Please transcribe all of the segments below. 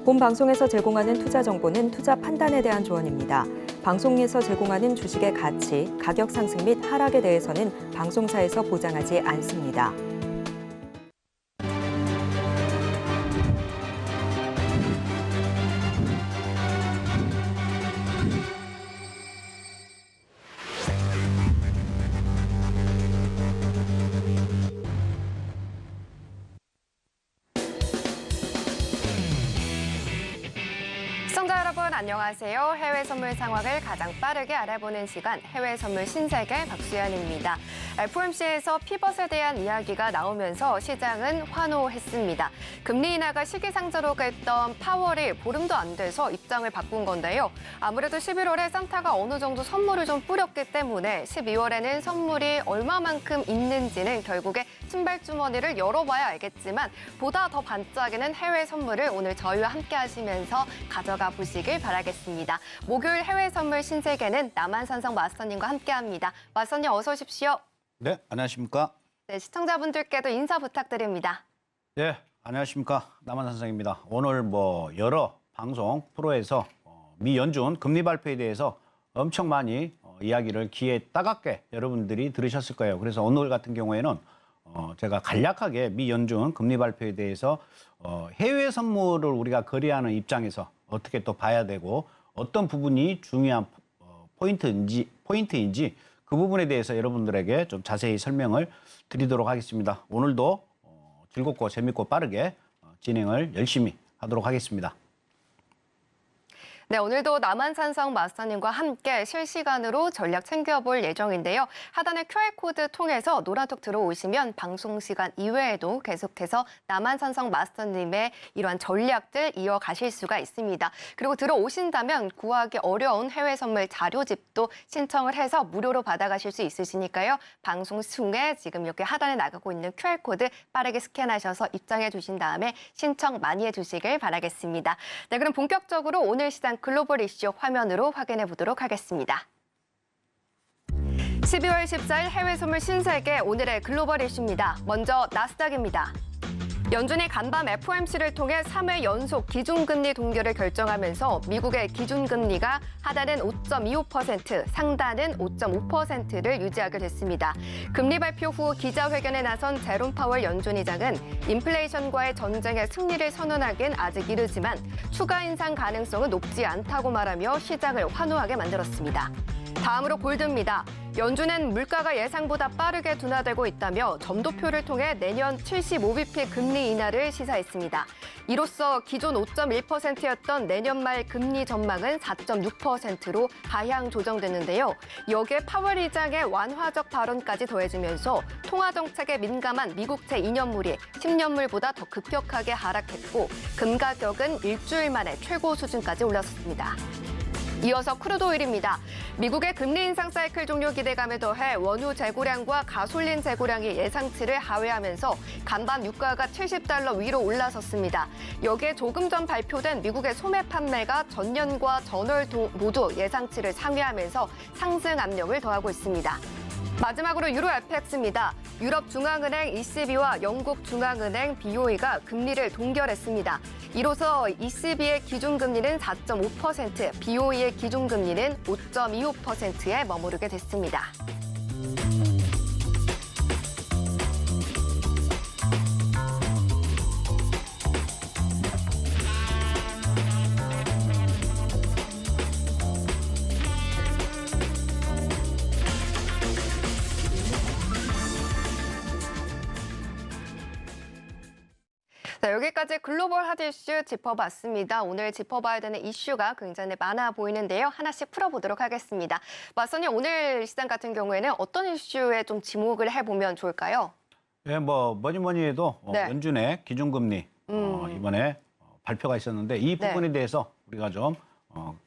본 방송에서 제공하는 투자 정보는 투자 판단에 대한 조언입니다. 방송에서 제공하는 주식의 가치, 가격 상승 및 하락에 대해서는 방송사에서 보장하지 않습니다. 시청자 여러분 안녕하세요. 해외 선물 상황을 가장 빠르게 알아보는 시간 해외 선물 신세계 박수연입니다. FOMC에서 피벗에 대한 이야기가 나오면서 시장은 환호했습니다. 금리 인하가 시기상조라고 했던 파월이 보름도 안 돼서 입장을 바꾼 건데요. 아무래도 11월에 산타가 어느 정도 선물을 좀 뿌렸기 때문에 12월에는 선물이 얼마만큼 있는지는 결국에 신발 주머니를 열어봐야 알겠지만 보다 더 반짝이는 해외 선물을 오늘 저희와 함께 하시면서 가져가 보시길 바라겠습니다. 목요일 해외 선물 신세계는 남한산성 마스터님과 함께합니다. 마스터님 어서 오십시오. 네, 안녕하십니까? 네, 시청자분들께도 인사 부탁드립니다. 네, 안녕하십니까? 남한산성입니다. 오늘 여러 방송 프로에서 미 연준 금리 발표에 대해서 엄청 많이 이야기를 귀에 따갑게 여러분들이 들으셨을 거예요. 그래서 오늘 같은 경우에는 제가 간략하게 미 연준 금리 발표에 대해서 해외 선물을 우리가 거래하는 입장에서 어떻게 또 봐야 되고 어떤 부분이 중요한 포인트인지 그 부분에 대해서 여러분들에게 좀 자세히 설명을 드리도록 하겠습니다. 오늘도 즐겁고 재밌고 빠르게 진행을 열심히 하도록 하겠습니다. 네, 오늘도 남한산성 마스터님과 함께 실시간으로 전략 챙겨볼 예정인데요. 하단의 QR코드 통해서 노란톡 들어오시면 방송 시간 이외에도 계속해서 남한산성 마스터님의 이러한 전략들 이어가실 수가 있습니다. 그리고 들어오신다면 구하기 어려운 해외 선물 자료집도 신청을 해서 무료로 받아가실 수 있으시니까요. 방송 중에 지금 이렇게 하단에 나가고 있는 QR코드 빠르게 스캔하셔서 입장해 주신 다음에 신청 많이 해주시길 바라겠습니다. 네, 그럼 본격적으로 오늘 시장 글로벌 이슈 화면으로 확인해 보도록 하겠습니다. 12월 14일 해외 선물 신세계 오늘의 글로벌 이슈입니다. 먼저 나스닥입니다. 연준이 간밤 FOMC를 통해 3회 연속 기준금리 동결을 결정하면서 미국의 기준금리가 하단은 5.25%, 상단은 5.5%를 유지하게 됐습니다. 금리 발표 후 기자회견에 나선 제롬 파월 연준 의장은 인플레이션과의 전쟁의 승리를 선언하긴 아직 이르지만 추가 인상 가능성은 높지 않다고 말하며 시장을 환호하게 만들었습니다. 다음으로 골드입니다. 연준은 물가가 예상보다 빠르게 둔화되고 있다며 점도표를 통해 내년 75bp 금리 인하를 시사했습니다. 이로써 기존 5.1%였던 내년 말 금리 전망은 4.6%로 하향 조정됐는데요. 여기에 파월 의장의 완화적 발언까지 더해지면서 통화 정책에 민감한 미국채 2년물이 10년물보다 더 급격하게 하락했고 금 가격은 일주일 만에 최고 수준까지 올랐습니다. 이어서 크루드 오일입니다. 미국의 금리 인상 사이클 종료 기대감에 더해 원유 재고량과 가솔린 재고량이 예상치를 하회하면서 간밤 유가가 $70 위로 올라섰습니다. 여기에 조금 전 발표된 미국의 소매 판매가 전년과 전월 모두 예상치를 상회하면서 상승 압력을 더하고 있습니다. 마지막으로 유로 FX입니다. 유럽 중앙은행 ECB와 영국 중앙은행 BOE가 금리를 동결했습니다. 이로써 ECB의 기준금리는 4.5%, BOE의 기준금리는 5.25%에 머무르게 됐습니다. 자, 여기까지 글로벌 핫 이슈 짚어봤습니다. 오늘 짚어봐야 되는 이슈가 굉장히 많아 보이는데요. 하나씩 풀어보도록 하겠습니다. 마스터님, 오늘 시장 같은 경우에는 어떤 이슈에 좀 지목을 해보면 좋을까요? 네, 뭐니 해도 네. 연준의 기준금리 이번에 발표가 있었는데 이 부분에 대해서 우리가 좀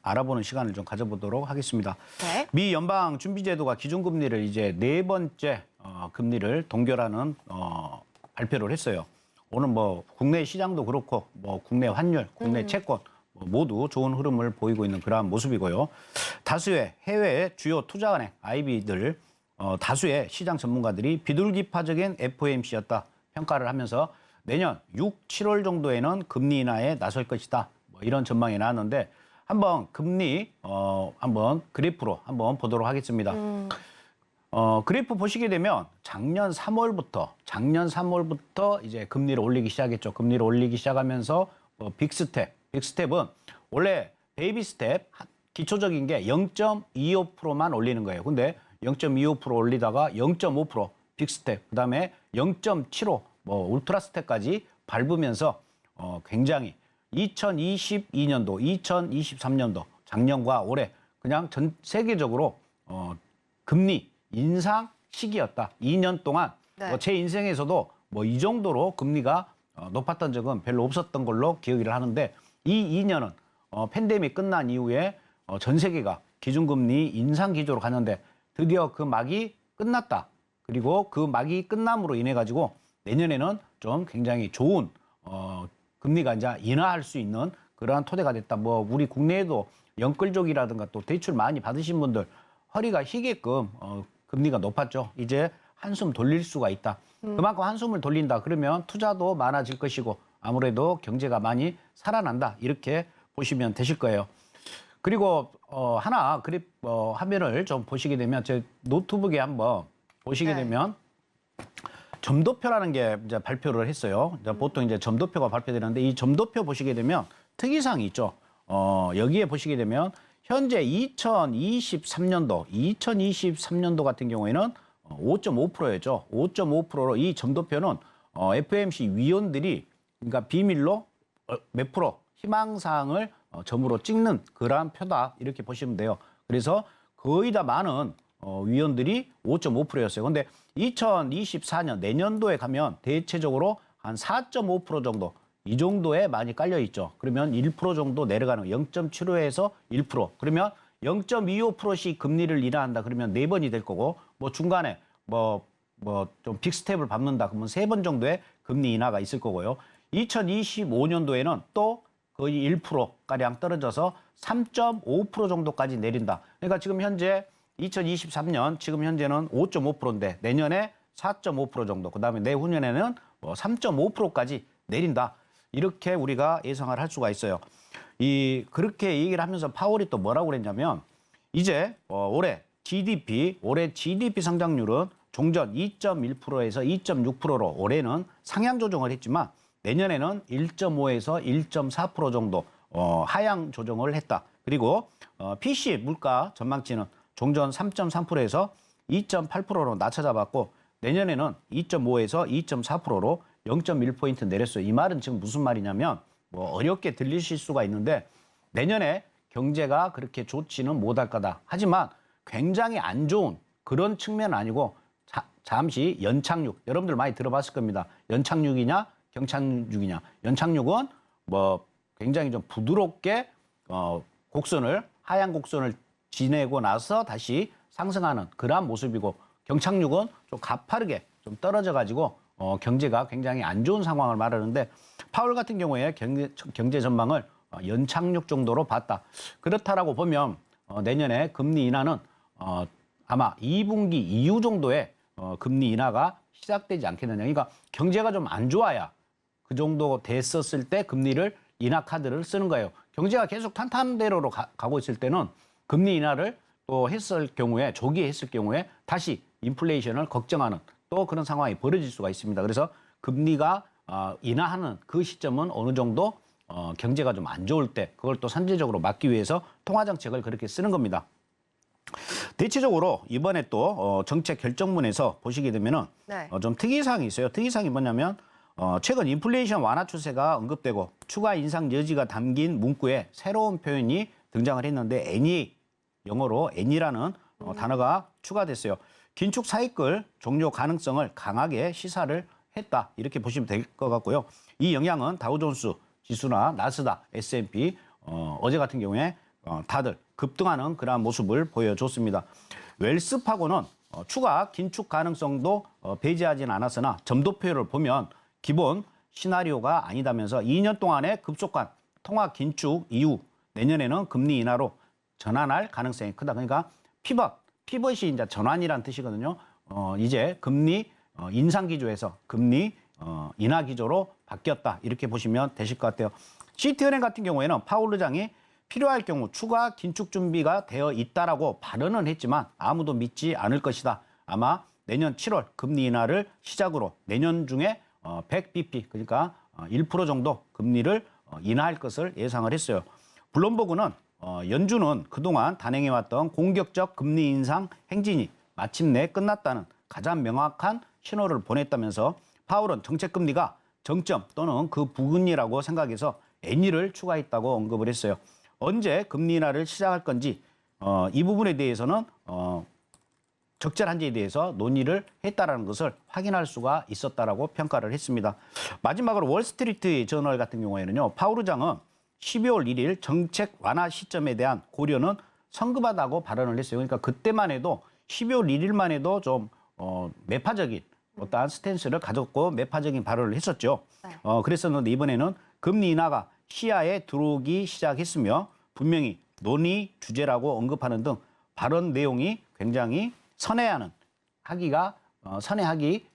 알아보는 시간을 좀 가져보도록 하겠습니다. 네. 미 연방준비제도가 기준금리를 이제 네 번째 금리를 동결하는 발표를 했어요. 오늘 국내 시장도 그렇고 국내 환율, 국내 채권 모두 좋은 흐름을 보이고 있는 그러한 모습이고요. 다수의 해외 주요 투자은행, IB들 다수의 시장 전문가들이 비둘기파적인 FOMC였다 평가를 하면서 내년 6, 7월 정도에는 금리 인하에 나설 것이다. 이런 전망이 나왔는데 한번 금리 한번 그래프로 한번 보도록 하겠습니다. 그래프 보시게 되면 작년 3월부터 이제 금리를 올리기 시작했죠. 금리를 올리기 시작하면서 빅스텝은 원래 베이비 스텝 기초적인 게 0.25%만 올리는 거예요. 근데 0.25% 올리다가 0.5% 빅스텝, 그다음에 0.75 울트라 스텝까지 밟으면서 굉장히 2022년도, 2023년도 작년과 올해 그냥 전 세계적으로 금리 인상 시기였다. 2년 동안 네. 제 인생에서도 이 정도로 금리가 높았던 적은 별로 없었던 걸로 기억을 하는데 이 2년은 팬데믹 끝난 이후에 전 세계가 기준금리 인상 기조로 갔는데 드디어 그 막이 끝났다. 그리고 그 막이 끝남으로 인해 가지고 내년에는 좀 굉장히 좋은 금리가 이제 인하할 수 있는 그러한 토대가 됐다. 우리 국내에도 영끌족이라든가 또 대출 많이 받으신 분들 허리가 휘게끔 금리가 높았죠. 이제 한숨 돌릴 수가 있다. 그만큼 한숨을 돌린다. 그러면 투자도 많아질 것이고 아무래도 경제가 많이 살아난다. 이렇게 보시면 되실 거예요. 그리고 하나 화면을 좀 보시게 되면 제 노트북에 한번 보시게 네. 되면 점도표라는 게 이제 발표를 했어요. 이제 보통 이제 점도표가 발표되는데 이 점도표 보시게 되면 특이사항이 있죠. 여기에 보시게 되면 현재 2023년도 같은 경우에는 5.5%였죠. 5.5%로 이 점도표는 FOMC 위원들이 그러니까 비밀로 몇 프로 희망사항을 점으로 찍는 그러한 표다 이렇게 보시면 돼요. 그래서 거의 다 많은 위원들이 5.5%였어요. 근데 2024년 내년도에 가면 대체적으로 한 4.5% 정도 이 정도에 많이 깔려 있죠. 그러면 1% 정도 내려가는 0.75에서 1%. 그러면 0.25%씩 금리를 인하한다. 그러면 4번이 될 거고 중간에 좀 빅스텝을 밟는다. 그러면 3번 정도의 금리 인하가 있을 거고요. 2025년도에는 또 거의 1%가량 떨어져서 3.5% 정도까지 내린다. 그러니까 지금 현재 2023년 지금 현재는 5.5%인데 내년에 4.5% 정도, 그다음에 내후년에는 3.5%까지 내린다. 이렇게 우리가 예상을 할 수가 있어요. 그렇게 얘기를 하면서 파월이 또 뭐라고 그랬냐면 이제 올해 GDP 성장률은 종전 2.1%에서 2.6%로 올해는 상향 조정을 했지만 내년에는 1.5에서 1.4% 정도 하향 조정을 했다. 그리고 PC 물가 전망치는 종전 3.3%에서 2.8%로 낮춰잡았고 내년에는 2.5에서 2.4%로 0.1포인트 내렸어요. 이 말은 지금 무슨 말이냐면 어렵게 들리실 수가 있는데 내년에 경제가 그렇게 좋지는 못할 거다. 하지만 굉장히 안 좋은 그런 측면은 아니고 잠시 연착륙. 여러분들 많이 들어봤을 겁니다. 연착륙이냐 경착륙이냐. 연착륙은 굉장히 좀 부드럽게 하향 곡선을 지내고 나서 다시 상승하는 그러한 모습이고 경착륙은 좀 가파르게 좀 떨어져 가지고 경제가 굉장히 안 좋은 상황을 말하는데 파월 같은 경우에 경제 전망을 연착륙 정도로 봤다. 그렇다라고 보면 내년에 금리 인하는 아마 2분기 이후 정도에 금리 인하가 시작되지 않겠느냐. 그러니까 경제가 좀 안 좋아야 그 정도 됐었을 때 금리를 인하 카드를 쓰는 거예요. 경제가 계속 탄탄대로로 가고 있을 때는 금리 인하를 또 조기에 했을 경우에 다시 인플레이션을 걱정하는 또 그런 상황이 벌어질 수가 있습니다. 그래서 금리가 인하하는 그 시점은 어느 정도 경제가 좀 안 좋을 때 그걸 또 선제적으로 막기 위해서 통화정책을 그렇게 쓰는 겁니다. 대체적으로 이번에 또 정책 결정문에서 보시게 되면은 네. 좀 특이사항이 있어요. 특이사항이 뭐냐면 최근 인플레이션 완화 추세가 언급되고 추가 인상 여지가 담긴 문구에 새로운 표현이 등장을 했는데 NEA, 영어로 N이라는 단어가 추가됐어요. 긴축 사이클 종료 가능성을 강하게 시사를 했다. 이렇게 보시면 될 것 같고요. 이 영향은 다우존스 지수나 나스닥, S&P 어제 같은 경우에 다들 급등하는 그러한 모습을 보여줬습니다. 웰스파고는 추가 긴축 가능성도 배제하지는 않았으나 점도표를 보면 기본 시나리오가 아니다면서 2년 동안의 급속한 통화 긴축 이후 내년에는 금리 인하로 전환할 가능성이 크다. 그러니까 피벗이 이제 전환이란 뜻이거든요. 이제 금리 인상 기조에서 금리 인하 기조로 바뀌었다. 이렇게 보시면 되실 것 같아요. 시티은행 같은 경우에는 파월 의장이 필요할 경우 추가 긴축 준비가 되어 있다라고 발언은 했지만 아무도 믿지 않을 것이다. 아마 내년 7월 금리 인하를 시작으로 내년 중에 100bp 그러니까 1% 정도 금리를 인하할 것을 예상을 했어요. 블룸버그는 연준은 그동안 단행해왔던 공격적 금리 인상 행진이 마침내 끝났다는 가장 명확한 신호를 보냈다면서 파월은 정책 금리가 정점 또는 그 부근이라고 생각해서 N일을 추가했다고 언급을 했어요. 언제 금리 인하를 시작할 건지 이 부분에 대해서는 적절한지에 대해서 논의를 했다라는 것을 확인할 수가 있었다라고 평가를 했습니다. 마지막으로 월스트리트 저널 같은 경우에는요. 파월 의장은 12월 1일 정책 완화 시점에 대한 고려는 성급하다고 발언을 했어요. 그러니까 그때만 해도 12월 1일만 해도 좀 매파적인 어떠한 스탠스를 가졌고 매파적인 발언을 했었죠. 그랬었는데 이번에는 금리 인하가 시야에 들어오기 시작했으며 분명히 논의 주제라고 언급하는 등 발언 내용이 굉장히 선회하기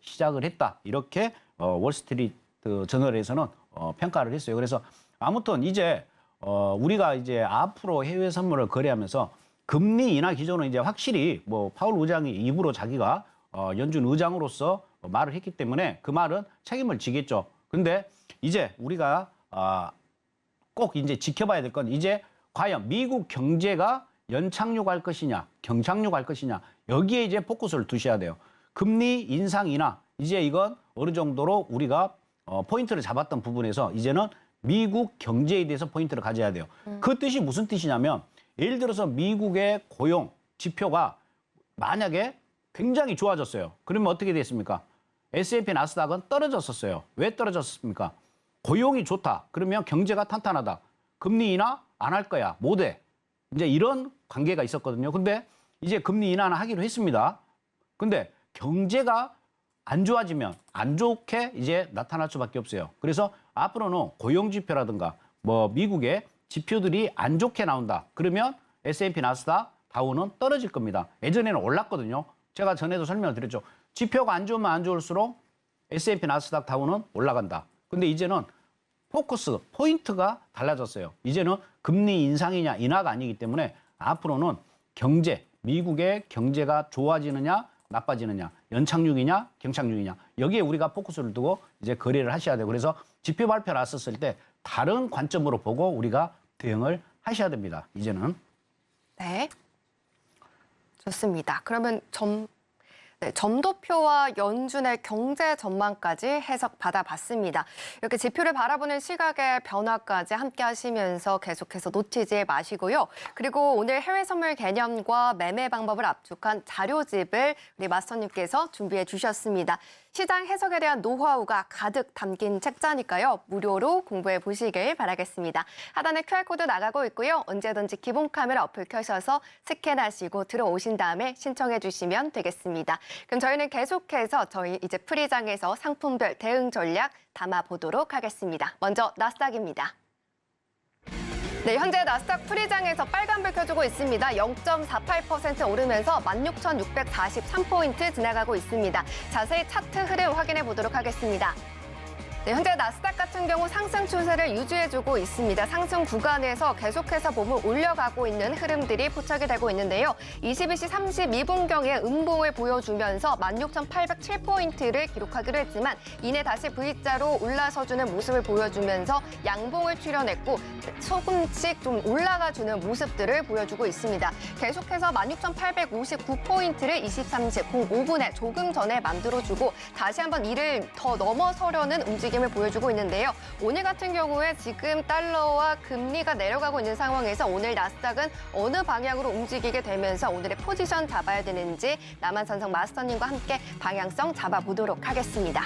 시작을 했다. 이렇게 월스트리트 저널에서는 평가를 했어요. 그래서 아무튼 이제 우리가 이제 앞으로 해외 선물을 거래하면서 금리 인하 기조는 이제 확실히 뭐 파월 의장이 입으로 자기가 연준 의장으로서 말을 했기 때문에 그 말은 책임을 지겠죠. 근데 이제 우리가 꼭 이제 지켜봐야 될 건 이제 과연 미국 경제가 연착륙할 것이냐, 경착륙할 것이냐 여기에 이제 포커스를 두셔야 돼요. 금리 인상 인하 이제 이건 어느 정도로 우리가 포인트를 잡았던 부분에서 이제는 미국 경제에 대해서 포인트를 가져야 돼요. 그 뜻이 무슨 뜻이냐면 예를 들어서 미국의 고용 지표가 만약에 굉장히 좋아졌어요. 그러면 어떻게 됐습니까? S&P 나스닥은 떨어졌었어요. 왜 떨어졌습니까? 고용이 좋다. 그러면 경제가 탄탄하다. 금리 인하 안 할 거야. 못 해. 이제 이런 관계가 있었거든요. 근데 이제 금리 인하는 하기로 했습니다. 근데 경제가 안 좋아지면 안 좋게 이제 나타날 수밖에 없어요. 그래서 앞으로는 고용 지표라든가 뭐 미국의 지표들이 안 좋게 나온다. 그러면 S&P 나스닥 다우는 떨어질 겁니다. 예전에는 올랐거든요. 제가 전에도 설명을 드렸죠. 지표가 안 좋으면 안 좋을수록 S&P 나스닥 다우는 올라간다. 근데 이제는 포커스, 포인트가 달라졌어요. 이제는 금리 인상이냐 인하가 아니기 때문에 앞으로는 경제, 미국의 경제가 좋아지느냐 나빠지느냐, 연착륙이냐 경착륙이냐 여기에 우리가 포커스를 두고 이제 거래를 하셔야 돼요. 그래서 지표 발표 났었을 때 다른 관점으로 보고 우리가 대응을 하셔야 됩니다. 이제는. 네. 좋습니다. 그러면 점도표와 연준의 경제 전망까지 해석 받아봤습니다. 이렇게 지표를 바라보는 시각의 변화까지 함께 하시면서 계속해서 놓치지 마시고요. 그리고 오늘 해외 선물 개념과 매매 방법을 압축한 자료집을 우리 마스터님께서 준비해 주셨습니다. 시장 해석에 대한 노하우가 가득 담긴 책자니까요. 무료로 공부해 보시길 바라겠습니다. 하단에 QR코드 나가고 있고요. 언제든지 기본 카메라 어플 켜셔서 스캔하시고 들어오신 다음에 신청해 주시면 되겠습니다. 그럼 저희는 계속해서 저희 이제 프리장에서 상품별 대응 전략 담아보도록 하겠습니다. 먼저 나스닥입니다. 네, 현재 나스닥 프리장에서 빨간불 켜주고 있습니다. 0.48% 오르면서 16,643포인트 지나가고 있습니다. 자세히 차트 흐름 확인해 보도록 하겠습니다. 네, 현재 나스닥 같은 경우 상승 추세를 유지해주고 있습니다. 상승 구간에서 계속해서 몸을 올려가고 있는 흐름들이 포착이 되고 있는데요. 22시 32분경에 음봉을 보여주면서 16,807포인트를 기록하기로 했지만 이내 다시 V자로 올라서주는 모습을 보여주면서 양봉을 출현했고 조금씩 좀 올라가주는 모습들을 보여주고 있습니다. 계속해서 16,859포인트를 23시 05분에 조금 전에 만들어주고 다시 한번 이를 더 넘어서려는 움직임을 보여주고 있는데요. 오늘 같은 경우에 지금 달러와 금리가 내려가고 있는 상황에서 오늘 나스닥은 어느 방향으로 움직이게 되면서 오늘의 포지션 잡아야 되는지 남한산성 마스터님과 함께 방향성 잡아보도록 하겠습니다.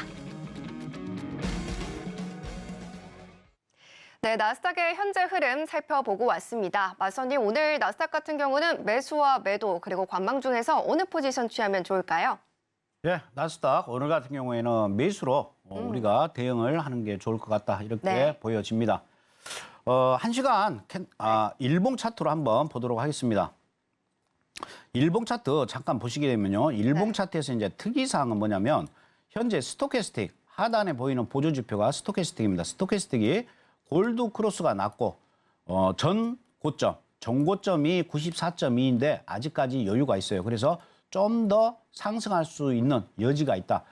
네, 나스닥의 현재 흐름 살펴보고 왔습니다. 마스터님, 오늘 나스닥 같은 경우는 매수와 매도 그리고 관망 중에서 어느 포지션 취하면 좋을까요? 네, 나스닥 오늘 같은 경우에는 매수로 우리가 대응을 하는 게 좋을 것 같다 이렇게 네. 보여집니다. 1시간 일봉 차트로 한번 보도록 하겠습니다. 일봉 차트 잠깐 보시게 되면요. 일봉 네. 차트에서 이제 특이사항은 뭐냐면 현재 스토캐스틱 하단에 보이는 보조지표가 스토캐스틱입니다. 스토캐스틱이 골드 크로스가 났고 전 고점, 정고점이 94.2인데 아직까지 여유가 있어요. 그래서 좀 더 상승할 수 있는 여지가 있다.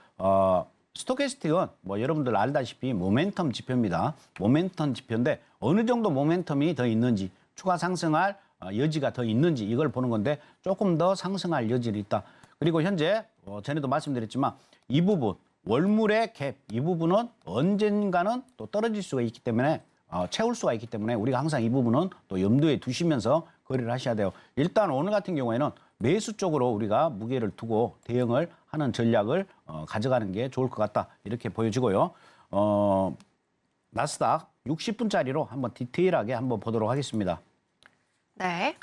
스토캐스틱은 뭐 여러분들 알다시피 모멘텀 지표입니다. 모멘텀 지표인데 어느 정도 모멘텀이 더 있는지, 추가 상승할 여지가 더 있는지 이걸 보는 건데 조금 더 상승할 여지가 있다. 그리고 현재 전에도 말씀드렸지만 이 부분 월물의 갭 이 부분은 언젠가는 또 떨어질 수가 있기 때문에 채울 수가 있기 때문에 우리가 항상 이 부분은 또 염두에 두시면서 거래를 하셔야 돼요. 일단 오늘 같은 경우에는 매수 쪽으로 우리가 무게를 두고 대응을 하는 전략을 가져가는 게 좋을 것 같다. 이렇게 보여지고요. 나스닥 60분짜리로 한번 디테일하게 한번 보도록 하겠습니다. 네.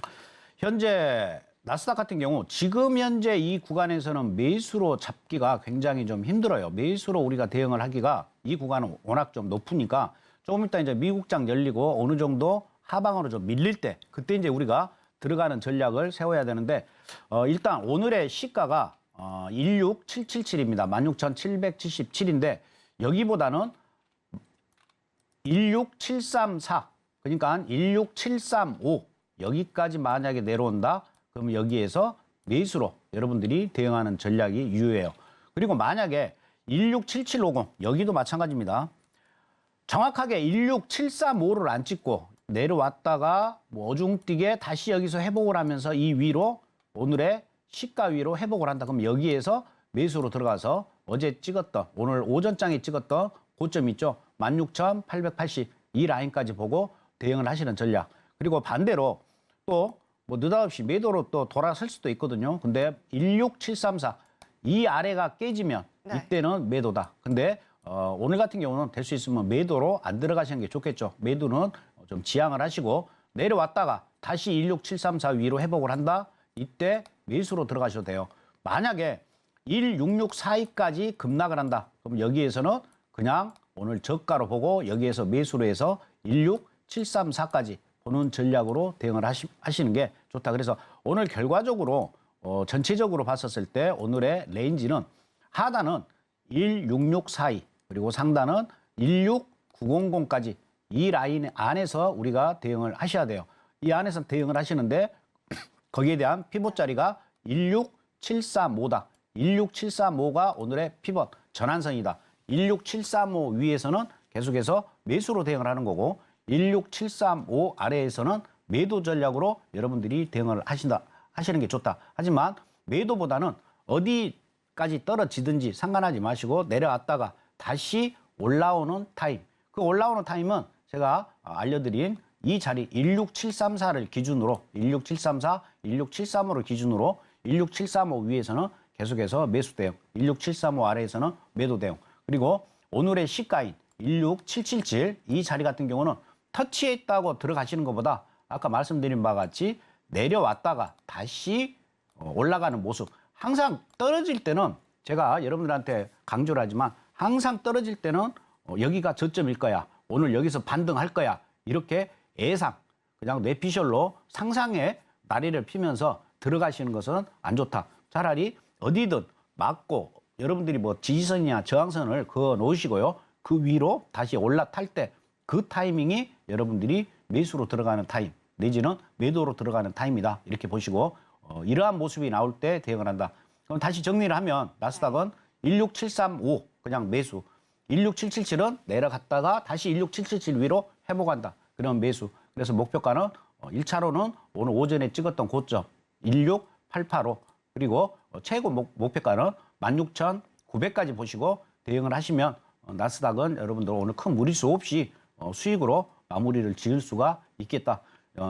현재 나스닥 같은 경우 지금 현재 이 구간에서는 매수로 잡기가 굉장히 좀 힘들어요. 매수로 우리가 대응을 하기가 이 구간은 워낙 좀 높으니까 조금 이따 이제 미국장 열리고 어느 정도 하방으로 좀 밀릴 때 그때 이제 우리가 들어가는 전략을 세워야 되는데 일단 오늘의 시가가 16777입니다. 16,777인데 여기보다는 16734 그러니까 16735 여기까지 만약에 내려온다 그러면 여기에서 매수로 여러분들이 대응하는 전략이 유효해요. 그리고 만약에 167750 여기도 마찬가지입니다. 정확하게 16735를 안 찍고 내려왔다가 뭐 어중뛰게 다시 여기서 회복을 하면서 이 위로 오늘의 시가 위로 회복을 한다. 그럼 여기에서 매수로 들어가서 어제 찍었던 오늘 오전장에 찍었던 고점 있죠. 16,880 이 라인까지 보고 대응을 하시는 전략. 그리고 반대로 또 뭐 느닷없이 매도로 또 돌아설 수도 있거든요. 근데 16734 이 아래가 깨지면 네. 이때는 매도다. 근데 오늘 같은 경우는 될 수 있으면 매도로 안 들어가시는 게 좋겠죠. 매도는 좀 지양을 하시고 내려왔다가 다시 16734 위로 회복을 한다. 이때 매수로 들어가셔도 돼요. 만약에 16642까지 급락을 한다. 그럼 여기에서는 그냥 오늘 저가로 보고 여기에서 매수로 해서 16734까지 보는 전략으로 대응을 하시는 게 좋다. 그래서 오늘 결과적으로 전체적으로 봤었을 때 오늘의 레인지는 하단은 16642 그리고 상단은 16900까지 이 라인 안에서 우리가 대응을 하셔야 돼요. 이 안에서 대응을 하시는데 거기에 대한 피봇 자리가 16735다. 16735가 오늘의 피봇 전환선이다. 16735 위에서는 계속해서 매수로 대응을 하는 거고 16735 아래에서는 매도 전략으로 여러분들이 대응을 하시는 게 좋다. 하지만 매도보다는 어디까지 떨어지든지 상관하지 마시고 내려왔다가 다시 올라오는 타임. 그 올라오는 타임은 제가 알려드린 이 자리 16734를 기준으로 16734, 16735를 기준으로 16735 위에서는 계속해서 매수 대응, 16735 아래에서는 매도 대응. 그리고 오늘의 시가인 16777 이 자리 같은 경우는 터치해 있다고 들어가시는 것보다 아까 말씀드린 바와 같이 내려왔다가 다시 올라가는 모습. 항상 떨어질 때는 제가 여러분들한테 강조를 하지만 항상 떨어질 때는 여기가 저점일 거야. 오늘 여기서 반등할 거야. 이렇게 예상, 그냥 뇌피셜로 상상의 다리를 피면서 들어가시는 것은 안 좋다. 차라리 어디든 막고 여러분들이 뭐 지지선이나 저항선을 그어 놓으시고요. 그 위로 다시 올라탈 때 그 타이밍이 여러분들이 매수로 들어가는 타임 내지는 매도로 들어가는 타임이다. 이렇게 보시고 이러한 모습이 나올 때 대응을 한다. 그럼 다시 정리를 하면 나스닥은 16735 그냥 매수, 16777은 내려갔다가 다시 16777 위로 회복한다. 그럼 매수. 그래서 목표가는 1차로는 오늘 오전에 찍었던 고점 16885 그리고 최고 목표가는 16,900까지 보시고 대응을 하시면 나스닥은 여러분들 오늘 큰 무리수 없이 수익으로 마무리를 지을 수가 있겠다.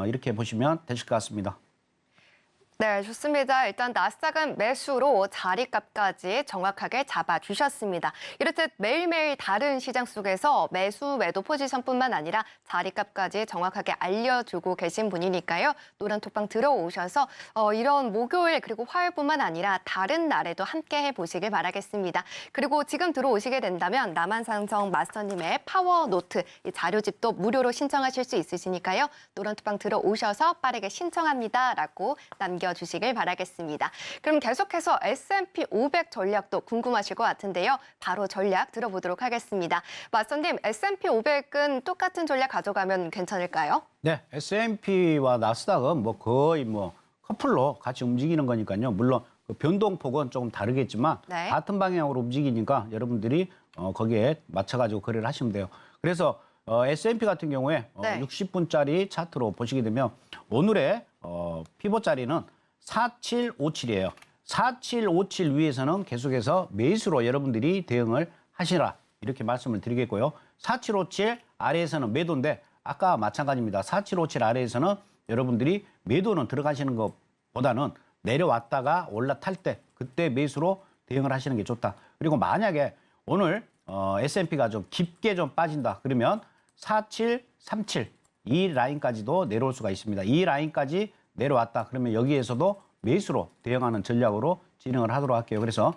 이렇게 보시면 되실 것 같습니다. 네, 좋습니다. 일단 나스닥은 매수로 자리값까지 정확하게 잡아주셨습니다. 이렇듯 매일매일 다른 시장 속에서 매수, 매도 포지션뿐만 아니라 자리값까지 정확하게 알려주고 계신 분이니까요. 노란톡방 들어오셔서 이런 목요일 그리고 화요일뿐만 아니라 다른 날에도 함께 해보시길 바라겠습니다. 그리고 지금 들어오시게 된다면 남한산성 마스터님의 파워노트 이 자료집도 무료로 신청하실 수 있으시니까요. 노란톡방 들어오셔서 빠르게 신청합니다라고 남겨 남겨주시길 바라겠습니다. 그럼 계속해서 S&P 500 전략도 궁금하실 것 같은데요. 바로 전략 들어보도록 하겠습니다. 맞선님, S&P 500은 똑같은 전략 가져가면 괜찮을까요? 네, S&P와 나스닥은 뭐 거의 뭐 커플로 같이 움직이는 거니까요. 물론 그 변동폭은 조금 다르겠지만 네. 같은 방향으로 움직이니까 여러분들이 거기에 맞춰가지고 거래를 하시면 돼요. 그래서 S&P 같은 경우에 네. 60분짜리 차트로 보시게 되면 오늘의 피벗 자리는 4757이에요. 4757 위에서는 계속해서 매수로 여러분들이 대응을 하시라 이렇게 말씀을 드리겠고요. 4757 아래에서는 매도인데 아까 마찬가지입니다. 4757 아래에서는 여러분들이 매도는 들어가시는 것보다는 내려왔다가 올라탈 때 그때 매수로 대응을 하시는 게 좋다. 그리고 만약에 오늘 S&P가 좀 깊게 좀 빠진다. 그러면 4737 이 라인까지도 내려올 수가 있습니다. 이 라인까지 내려왔다. 그러면 여기에서도 매수로 대응하는 전략으로 진행을 하도록 할게요. 그래서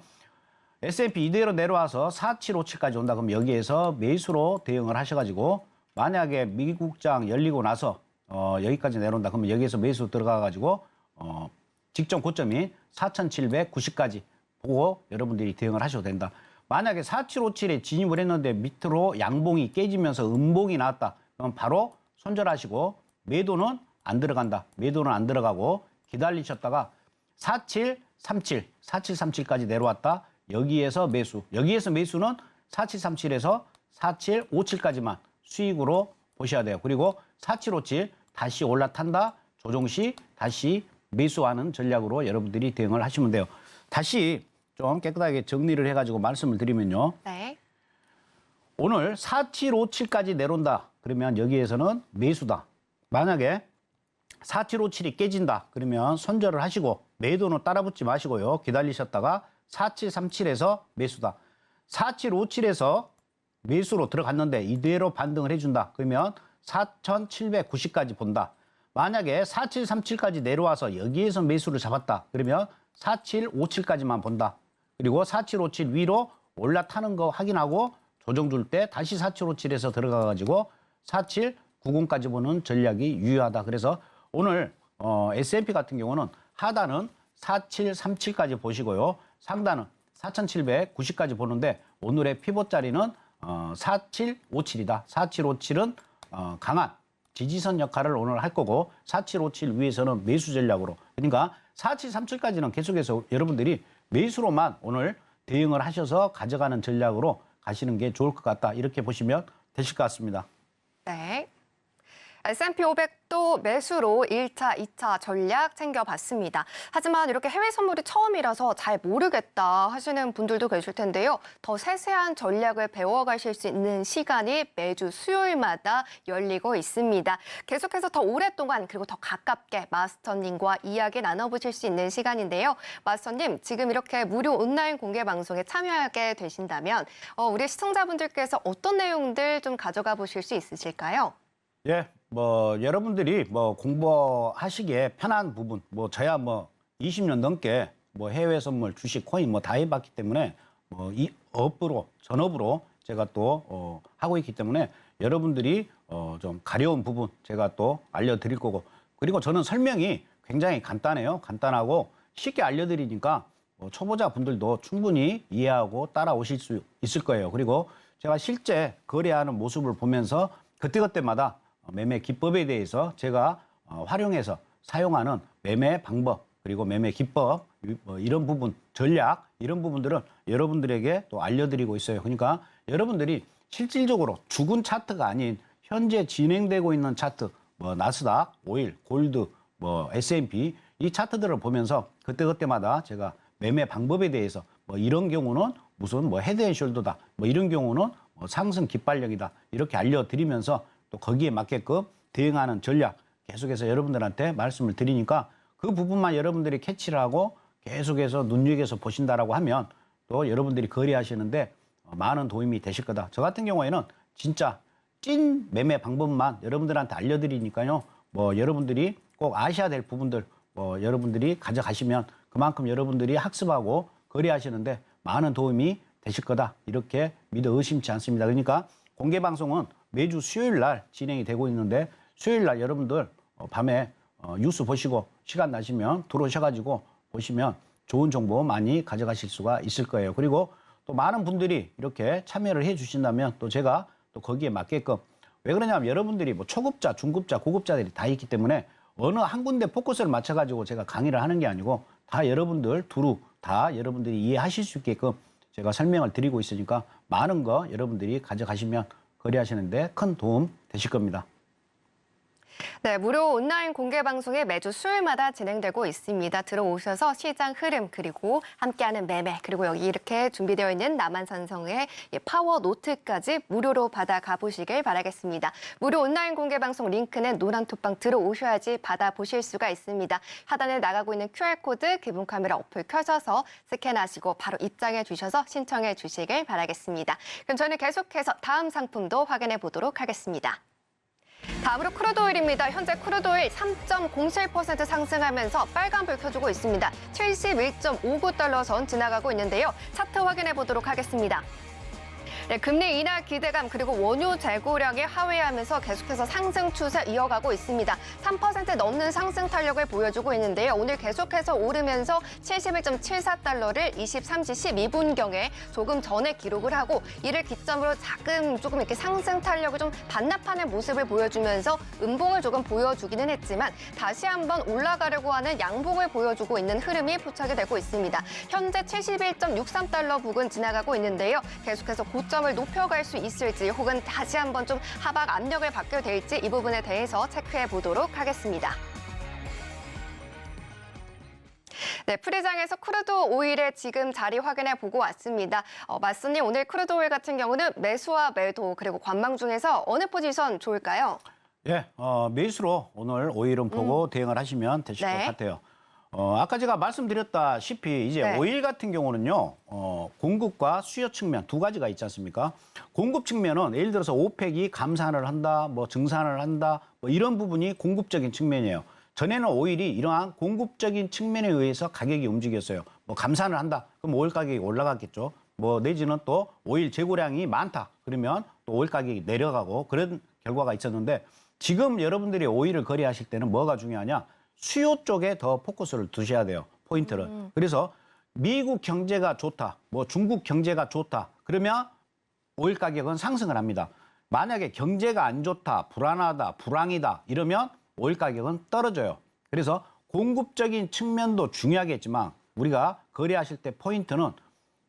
S&P 이대로 내려와서 4757까지 온다. 그러면 여기에서 매수로 대응을 하셔가지고 만약에 미국장 열리고 나서 여기까지 내려온다. 그러면 여기에서 매수 들어가가지고 직전 고점인 4790까지 보고 여러분들이 대응을 하셔도 된다. 만약에 4757에 진입을 했는데 밑으로 양봉이 깨지면서 음봉이 나왔다. 그럼 바로 손절하시고 매도는 안 들어간다. 매도는 안 들어가고 기다리셨다가 4737까지 내려왔다. 여기에서 매수. 여기에서 매수는 4737에서 4757까지만 수익으로 보셔야 돼요. 그리고 4757 다시 올라탄다. 조정 시 다시 매수하는 전략으로 여러분들이 대응을 하시면 돼요. 다시 좀 깨끗하게 정리를 해가지고 말씀을 드리면요. 네. 오늘 4757까지 내려온다. 그러면 여기에서는 매수다. 만약에 4757이 깨진다. 그러면 손절을 하시고 매도는 따라붙지 마시고요. 기다리셨다가 4737에서 매수다. 4757에서 매수로 들어갔는데 이대로 반등을 해준다. 그러면 4790까지 본다. 만약에 4737까지 내려와서 여기에서 매수를 잡았다. 그러면 4757까지만 본다. 그리고 4757 위로 올라타는 거 확인하고 조정 줄 때 다시 4757에서 들어가가지고 4790까지 보는 전략이 유효하다. 그래서 오늘 S&P 같은 경우는 하단은 4737까지 보시고요. 상단은 4790까지 보는데 오늘의 피벗 자리는 4757이다. 4757은 강한 지지선 역할을 오늘 할 거고 4757 위에서는 매수 전략으로 그러니까 4737까지는 계속해서 여러분들이 매수로만 오늘 대응을 하셔서 가져가는 전략으로 가시는 게 좋을 것 같다. 이렇게 보시면 되실 것 같습니다. 네. S&P 500도 매수로 1차, 2차 전략 챙겨봤습니다. 하지만 이렇게 해외 선물이 처음이라서 잘 모르겠다 하시는 분들도 계실 텐데요. 더 세세한 전략을 배워가실 수 있는 시간이 매주 수요일마다 열리고 있습니다. 계속해서 더 오랫동안 그리고 더 가깝게 마스터님과 이야기 나눠보실 수 있는 시간인데요. 마스터님, 지금 이렇게 무료 온라인 공개 방송에 참여하게 되신다면 우리 시청자분들께서 어떤 내용들 좀 가져가 보실 수 있으실까요? 예, 여러분들이 공부하시기에 편한 부분, 저야 20년 넘게 해외 선물, 주식, 코인 다 해봤기 때문에 이 업으로, 전업으로 제가 또 하고 있기 때문에 여러분들이 좀 가려운 부분 제가 또 알려드릴 거고 그리고 저는 설명이 굉장히 간단해요. 간단하고 쉽게 알려드리니까 초보자 분들도 충분히 이해하고 따라오실 수 있을 거예요. 그리고 제가 실제 거래하는 모습을 보면서 그때그때마다 매매 기법에 대해서 제가 활용해서 사용하는 매매 방법 그리고 매매 기법 이런 부분 전략 이런 부분들을 여러분들에게 또 알려드리고 있어요. 그러니까 여러분들이 실질적으로 죽은 차트가 아닌 현재 진행되고 있는 차트 나스닥, 오일, 골드, S&P 이 차트들을 보면서 그때그때마다 제가 매매 방법에 대해서 이런 경우는 무슨 헤드앤숄더다 이런 경우는 상승 깃발력이다 이렇게 알려드리면서 또 거기에 맞게끔 대응하는 전략 계속해서 여러분들한테 말씀을 드리니까 그 부분만 여러분들이 캐치를 하고 계속해서 눈여겨서 보신다라고 하면 또 여러분들이 거래하시는데 많은 도움이 되실 거다. 저 같은 경우에는 진짜 찐 매매 방법만 여러분들한테 알려드리니까요. 여러분들이 꼭 아셔야 될 부분들 여러분들이 가져가시면 그만큼 여러분들이 학습하고 거래하시는데 많은 도움이 되실 거다. 이렇게 믿어 의심치 않습니다. 그러니까 공개 방송은 매주 수요일 날 진행이 되고 있는데 수요일 날 여러분들 밤에 뉴스 보시고 시간 나시면 들어오셔가지고 보시면 좋은 정보 많이 가져가실 수가 있을 거예요. 그리고 또 많은 분들이 이렇게 참여를 해 주신다면 또 제가 또 거기에 맞게끔 왜 그러냐면 여러분들이 뭐 초급자, 중급자, 고급자들이 다 있기 때문에 어느 한 군데 포커스를 맞춰가지고 제가 강의를 하는 게 아니고 다 여러분들 두루 다 여러분들이 이해하실 수 있게끔 제가 설명을 드리고 있으니까 많은 거 여러분들이 가져가시면 거래하시는데 큰 도움 되실 겁니다. 네, 무료 온라인 공개 방송이 매주 수요일마다 진행되고 있습니다. 들어오셔서 시장 흐름 그리고 함께하는 매매 그리고 여기 이렇게 준비되어 있는 남한산성의 파워 노트까지 무료로 받아가 보시길 바라겠습니다. 무료 온라인 공개 방송 링크는 노란톡방 들어오셔야지 받아보실 수가 있습니다. 하단에 나가고 있는 QR코드 기본 카메라 어플 켜셔서 스캔하시고 바로 입장해 주셔서 신청해 주시길 바라겠습니다. 그럼 저희는 계속해서 다음 상품도 확인해 보도록 하겠습니다. 다음으로 크루드오일입니다. 현재 크루드오일 3.07% 상승하면서 빨간불 켜주고 있습니다. 71.59달러 선 지나가고 있는데요. 차트 확인해 보도록 하겠습니다. 네, 금리 인하 기대감 그리고 원유 재고량이 하회하면서 계속해서 상승 추세 이어가고 있습니다. 3% 넘는 상승 탄력을 보여주고 있는데요. 오늘 계속해서 오르면서 71.74달러를 23시 12분경에 조금 전에 기록을 하고 이를 기점으로 조금 이렇게 상승 탄력을 좀 반납하는 모습을 보여주면서 음봉을 조금 보여주기는 했지만 다시 한번 올라가려고 하는 양봉을 보여주고 있는 흐름이 포착이 되고 있습니다. 현재 71.63달러 부근 지나가고 있는데요. 계속해서 고점을 높여갈 수 있을지 혹은 다시 한번 좀 하락 압력을 받게 될지 이 부분에 대해서 체크해 보도록 하겠습니다. 네, 프리장에서 크루드 오일의 지금 자리 확인해 보고 왔습니다. 맞선님, 오늘 크루드 오일 같은 경우는 매수와 매도 그리고 관망 중에서 어느 포지션 좋을까요? 예, 매수로 오늘 오일은 보고 대응을 하시면 되실 네. 것 같아요. 아까 제가 말씀드렸다시피 이제 네. 오일 같은 경우는요, 공급과 수요 측면 두 가지가 있지 않습니까? 공급 측면은 예를 들어서 오펙이 감산을 한다, 뭐 증산을 한다, 뭐 이런 부분이 공급적인 측면이에요. 전에는 오일이 이러한 공급적인 측면에 의해서 가격이 움직였어요. 뭐 감산을 한다, 그럼 오일 가격이 올라갔겠죠. 뭐 내지는 또 오일 재고량이 많다, 그러면 또 오일 가격이 내려가고 그런 결과가 있었는데 지금 여러분들이 오일을 거래하실 때는 뭐가 중요하냐? 수요 쪽에 더 포커스를 두셔야 돼요. 포인트를. 그래서 미국 경제가 좋다, 뭐 중국 경제가 좋다, 그러면 오일 가격은 상승을 합니다. 만약에 경제가 안 좋다, 불안하다, 불황이다 이러면 오일 가격은 떨어져요. 그래서 공급적인 측면도 중요하겠지만 우리가 거래하실 때 포인트는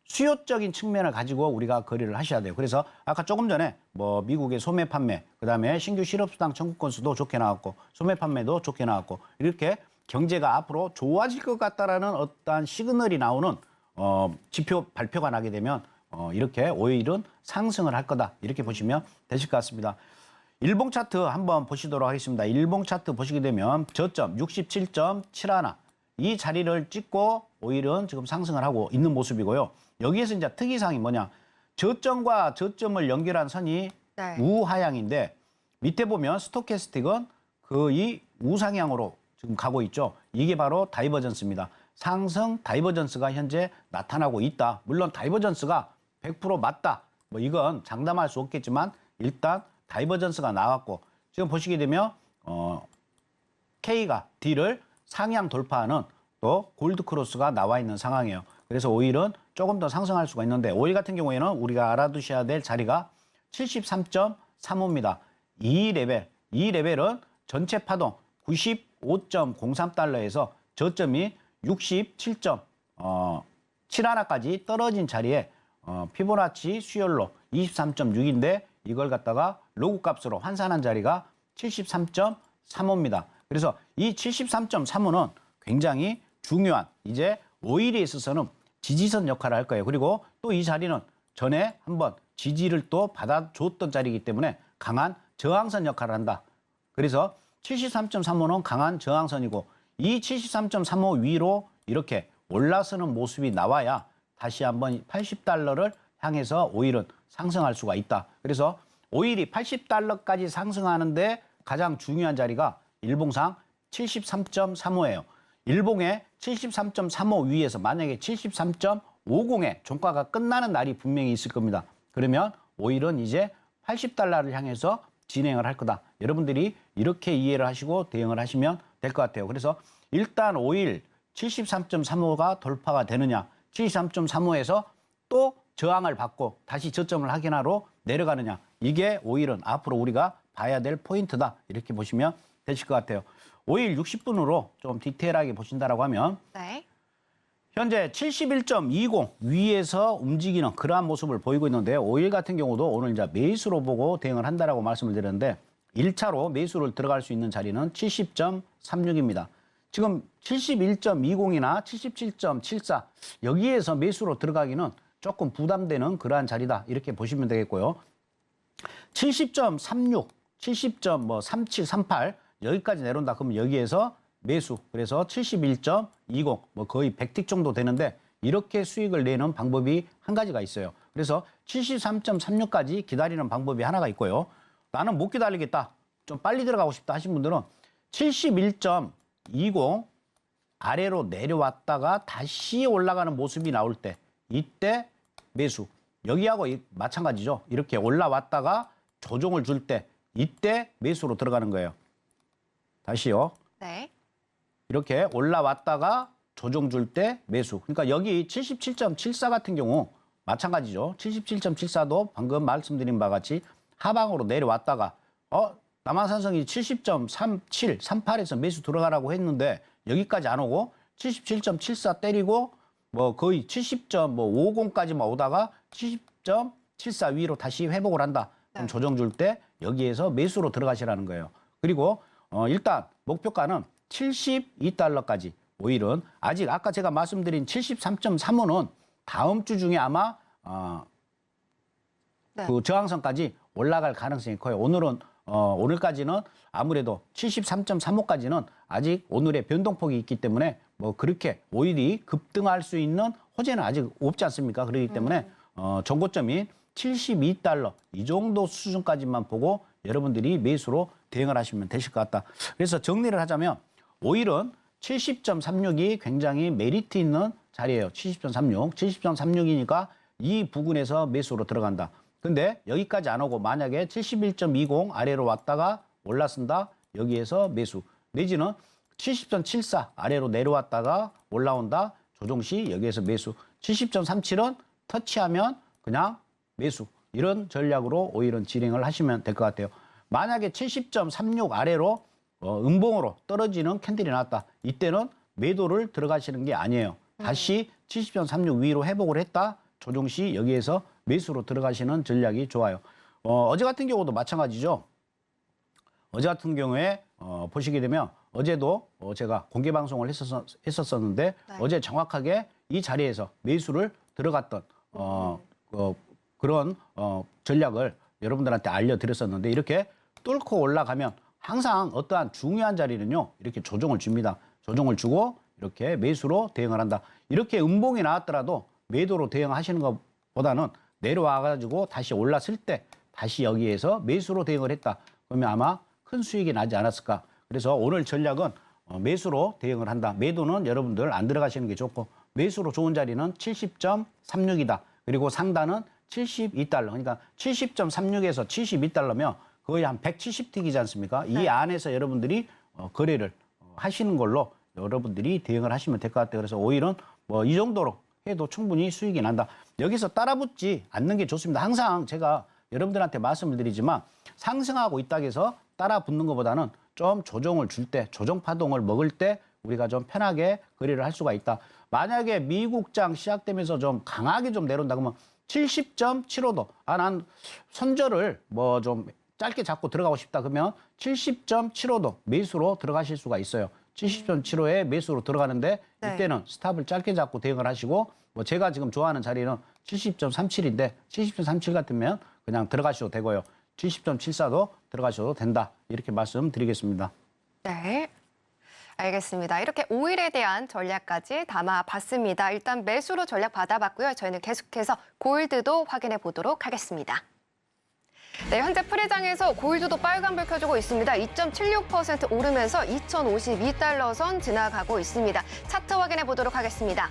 수요적인 측면을 가지고 우리가 거래를 하셔야 돼요. 그래서 아까 조금 전에 뭐 미국의 소매 판매, 그다음에 신규 실업수당 청구 건수도 좋게 나왔고 소매 판매도 좋게 나왔고 이렇게 경제가 앞으로 좋아질 것 같다라는 어떠한 시그널이 나오는 지표 발표가 나게 되면 이렇게 오일은 상승을 할 거다. 이렇게 보시면 되실 것 같습니다. 일봉 차트 한번 보시도록 하겠습니다. 일봉 차트 보시게 되면 저점 67.71 이 자리를 찍고 오일은 지금 상승을 하고 있는 모습이고요. 여기에서 이제 특이사항이 뭐냐? 저점과 저점을 연결한 선이 네. 우하향인데 밑에 보면 스토캐스틱은 거의 우상향으로 지금 가고 있죠. 이게 바로 다이버전스입니다. 상승 다이버전스가 현재 나타나고 있다. 물론 다이버전스가 100% 맞다. 뭐 이건 장담할 수 없겠지만 일단 다이버전스가 나왔고 지금 보시게 되면 K가 D를 상향 돌파하는 또 골드 크로스가 나와 있는 상황이에요. 그래서 오일은 조금 더 상승할 수가 있는데 오일 같은 경우에는 우리가 알아두셔야 될 자리가 73.35입니다. 이 레벨은 전체 파동 95.03달러에서 저점이 67.71까지 떨어진 자리에 피보나치 수열로 23.6인데 이걸 갖다가 로그 값으로 환산한 자리가 73.35입니다. 그래서 이 73.35는 굉장히 중요한 이제 오일에 있어서는 지지선 역할을 할 거예요. 그리고 또 이 자리는 전에 한번 지지를 또 받아줬던 자리이기 때문에 강한 저항선 역할을 한다. 그래서 73.35는 강한 저항선이고 이 73.35 위로 이렇게 올라서는 모습이 나와야 다시 한번 80달러를 향해서 오일은 상승할 수가 있다. 그래서 오일이 80달러까지 상승하는데 가장 중요한 자리가 일봉상 73.35예요. 일봉의 73.35 위에서 만약에 73.50에 종가가 끝나는 날이 분명히 있을 겁니다. 그러면 오일은 이제 80달러를 향해서 진행을 할 거다. 여러분들이 이렇게 이해를 하시고 대응을 하시면 될 것 같아요. 그래서 일단 5일 73.35가 돌파가 되느냐, 73.35에서 또 저항을 받고 다시 저점을 확인하러 내려가느냐, 이게 5일은 앞으로 우리가 봐야 될 포인트다, 이렇게 보시면 되실 것 같아요. 5일 60분으로 좀 디테일하게 보신다라고 하면 네. 현재 71.20 위에서 움직이는 그러한 모습을 보이고 있는데요. 5일 같은 경우도 오늘 이제 매수로 보고 대응을 한다라고 말씀을 드렸는데 1차로 매수를 들어갈 수 있는 자리는 70.36입니다. 지금 71.20이나 77.74 여기에서 매수로 들어가기는 조금 부담되는 그러한 자리다, 이렇게 보시면 되겠고요. 70.36, 70.37, 38 여기까지 내려온다 그러면 여기에서 매수, 그래서 71.20 뭐 거의 100틱 정도 되는데 이렇게 수익을 내는 방법이 한 가지가 있어요. 그래서 73.36까지 기다리는 방법이 하나가 있고요. 나는 못 기다리겠다, 좀 빨리 들어가고 싶다 하신 분들은 71.20 아래로 내려왔다가 다시 올라가는 모습이 나올 때 이때 매수. 여기하고 마찬가지죠. 이렇게 올라왔다가 조정을 줄 때 이때 매수로 들어가는 거예요. 다시요. 네. 이렇게 올라왔다가 조정 줄 때 매수. 그러니까 여기 77.74 같은 경우 마찬가지죠. 77.74도 방금 말씀드린 바와 같이 하방으로 내려왔다가 남한산성이 70.37, 38에서 매수 들어가라고 했는데 여기까지 안 오고 77.74 때리고 뭐 거의 70.50까지만 오다가 70.74 위로 다시 회복을 한다. 그럼 조정 줄 때 여기에서 매수로 들어가시라는 거예요. 그리고 일단 목표가는 72달러까지. 오일은 아직 아까 제가 말씀드린 73.35는 다음 주 중에 아마 네. 그 저항선까지 올라갈 가능성이 커요. 오늘까지는 아무래도 73.35까지는 아직 오늘의 변동폭이 있기 때문에 뭐 그렇게 오일이 급등할 수 있는 호재는 아직 없지 않습니까? 그렇기 때문에 정고점인 72달러 이 정도 수준까지만 보고 여러분들이 매수로 대응을 하시면 되실 것 같다. 그래서 정리를 하자면 오일은 70.36이 굉장히 메리트 있는 자리예요. 70.36, 70.36이니까 이 부근에서 매수로 들어간다. 근데 여기까지 안 오고 만약에 71.20 아래로 왔다가 올라선다. 여기에서 매수. 내지는 70.74 아래로 내려왔다가 올라온다. 조정 시 여기에서 매수. 70.37은 터치하면 그냥 매수. 이런 전략으로 오일은 진행을 하시면 될 것 같아요. 만약에 70.36 아래로 음봉으로 떨어지는 캔들이 나왔다. 이때는 매도를 들어가시는 게 아니에요. 다시 70.36 위로 회복을 했다. 조정 시 여기에서 매수로 들어가시는 전략이 좋아요. 어제 같은 경우도 마찬가지죠. 어제 같은 경우에 보시게 되면 어제도 제가 공개 방송을 했었었는데 네. 어제 정확하게 이 자리에서 매수를 들어갔던 그런 전략을 여러분들한테 알려드렸었는데 이렇게 뚫고 올라가면 항상 어떠한 중요한 자리는요 이렇게 조정을 줍니다. 조정을 주고 이렇게 매수로 대응을 한다. 이렇게 음봉이 나왔더라도 매도로 대응하시는 것보다는 내려와가지고 다시 올랐을 때 다시 여기에서 매수로 대응을 했다. 그러면 아마 큰 수익이 나지 않았을까. 그래서 오늘 전략은 매수로 대응을 한다. 매도는 여러분들 안 들어가시는 게 좋고 매수로 좋은 자리는 70.36이다. 그리고 상단은 72달러. 그러니까 70.36에서 72달러면 거의 한 170틱이지 않습니까? 네. 이 안에서 여러분들이 거래를 하시는 걸로 여러분들이 대응을 하시면 될 것 같아요. 그래서 오일은 뭐 이 정도로 해도 충분히 수익이 난다. 여기서 따라붙지 않는 게 좋습니다. 항상 제가 여러분들한테 말씀을 드리지만 상승하고 있다고 해서 따라붙는 것보다는 좀 조정을 줄 때, 조정 파동을 먹을 때 우리가 좀 편하게 거래를 할 수가 있다. 만약에 미국장 시작되면서 좀 강하게 좀 내려온다 그러면 70.75도. 난 손절을 뭐 좀 짧게 잡고 들어가고 싶다 그러면 70.75도 매수로 들어가실 수가 있어요. 70.75에 매수로 들어가는데 네. 이때는 스탑을 짧게 잡고 대응을 하시고 뭐 제가 지금 좋아하는 자리는 70.37인데 70.37 같으면 그냥 들어가셔도 되고요. 70.74도 들어가셔도 된다. 이렇게 말씀드리겠습니다. 네. 알겠습니다. 이렇게 오일에 대한 전략까지 담아봤습니다. 일단 매수로 전략 받아봤고요. 저희는 계속해서 골드도 확인해 보도록 하겠습니다. 네, 현재 프리장에서 골드도 빨간불 켜주고 있습니다. 2.76% 오르면서 2,052달러 선 지나가고 있습니다. 차트 확인해 보도록 하겠습니다.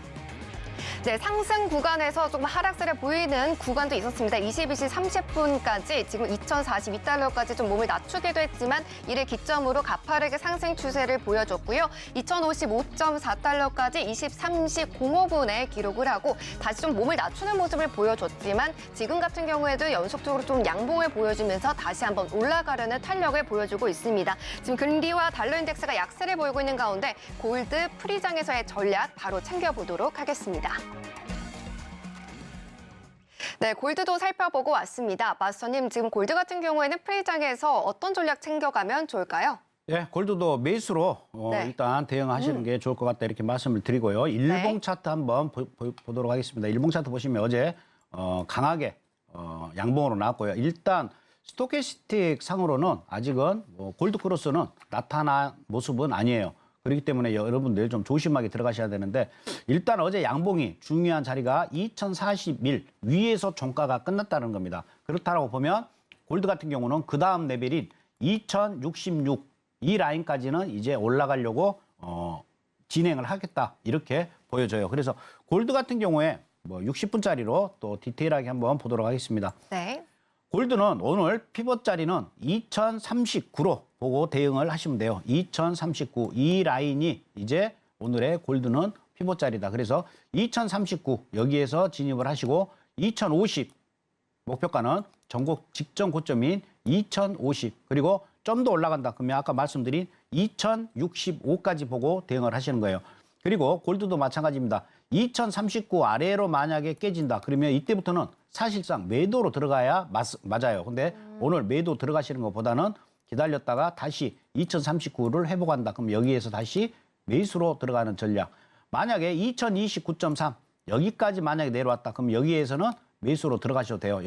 네, 상승 구간에서 조금 하락세를 보이는 구간도 있었습니다. 22시 30분까지 지금 2,042달러까지 좀 몸을 낮추기도 했지만 이를 기점으로 가파르게 상승 추세를 보여줬고요. 2,055.4달러까지 23시 05분에 기록을 하고 다시 좀 몸을 낮추는 모습을 보여줬지만 지금 같은 경우에도 연속적으로 좀 양봉을 보여주면서 다시 한번 올라가려는 탄력을 보여주고 있습니다. 지금 금리와 달러 인덱스가 약세를 보이고 있는 가운데 골드 프리장에서의 전략 바로 챙겨보도록 하겠습니다. 네, 골드도 살펴보고 왔습니다. 마스터님, 지금 골드 같은 경우에는 프리장에서 어떤 전략 챙겨가면 좋을까요? 예, 골드도 매수로 네. 일단 대응하시는 게 좋을 것 같다 이렇게 말씀을 드리고요. 일봉 네. 차트 한번 보도록 하겠습니다. 일봉 차트 보시면 어제 강하게 양봉으로 나왔고요. 일단 스토캐스틱 상으로는 아직은 골드 크로스는 나타난 모습은 아니에요. 그렇기 때문에 여러분들 좀 조심하게 들어가셔야 되는데 일단 어제 양봉이 중요한 자리가 2041 위에서 종가가 끝났다는 겁니다. 그렇다고 보면 골드 같은 경우는 그 다음 레벨인 2066 이 라인까지는 이제 올라가려고 진행을 하겠다 이렇게 보여져요. 그래서 골드 같은 경우에 60분짜리로 또 디테일하게 한번 보도록 하겠습니다. 네. 골드는 오늘 피벗 자리는 2039로 보고 대응을 하시면 돼요. 2039 이 라인이 이제 오늘의 골드는 피벗 자리다. 그래서 2039 여기에서 진입을 하시고 2050 목표가는 전국 직전 고점인 2050 그리고 좀 더 올라간다. 그러면 아까 말씀드린 2065까지 보고 대응을 하시는 거예요. 그리고 골드도 마찬가지입니다. 2039 아래로 만약에 깨진다. 그러면 이때부터는 사실상 매도로 들어가야 맞아요. 근데 오늘 매도 들어가시는 것보다는 기다렸다가 다시 2039를 회복한다. 그럼 여기에서 다시 매수로 들어가는 전략. 만약에 2029.3 여기까지 만약에 내려왔다. 그럼 여기에서는 매수로 들어가셔도 돼요.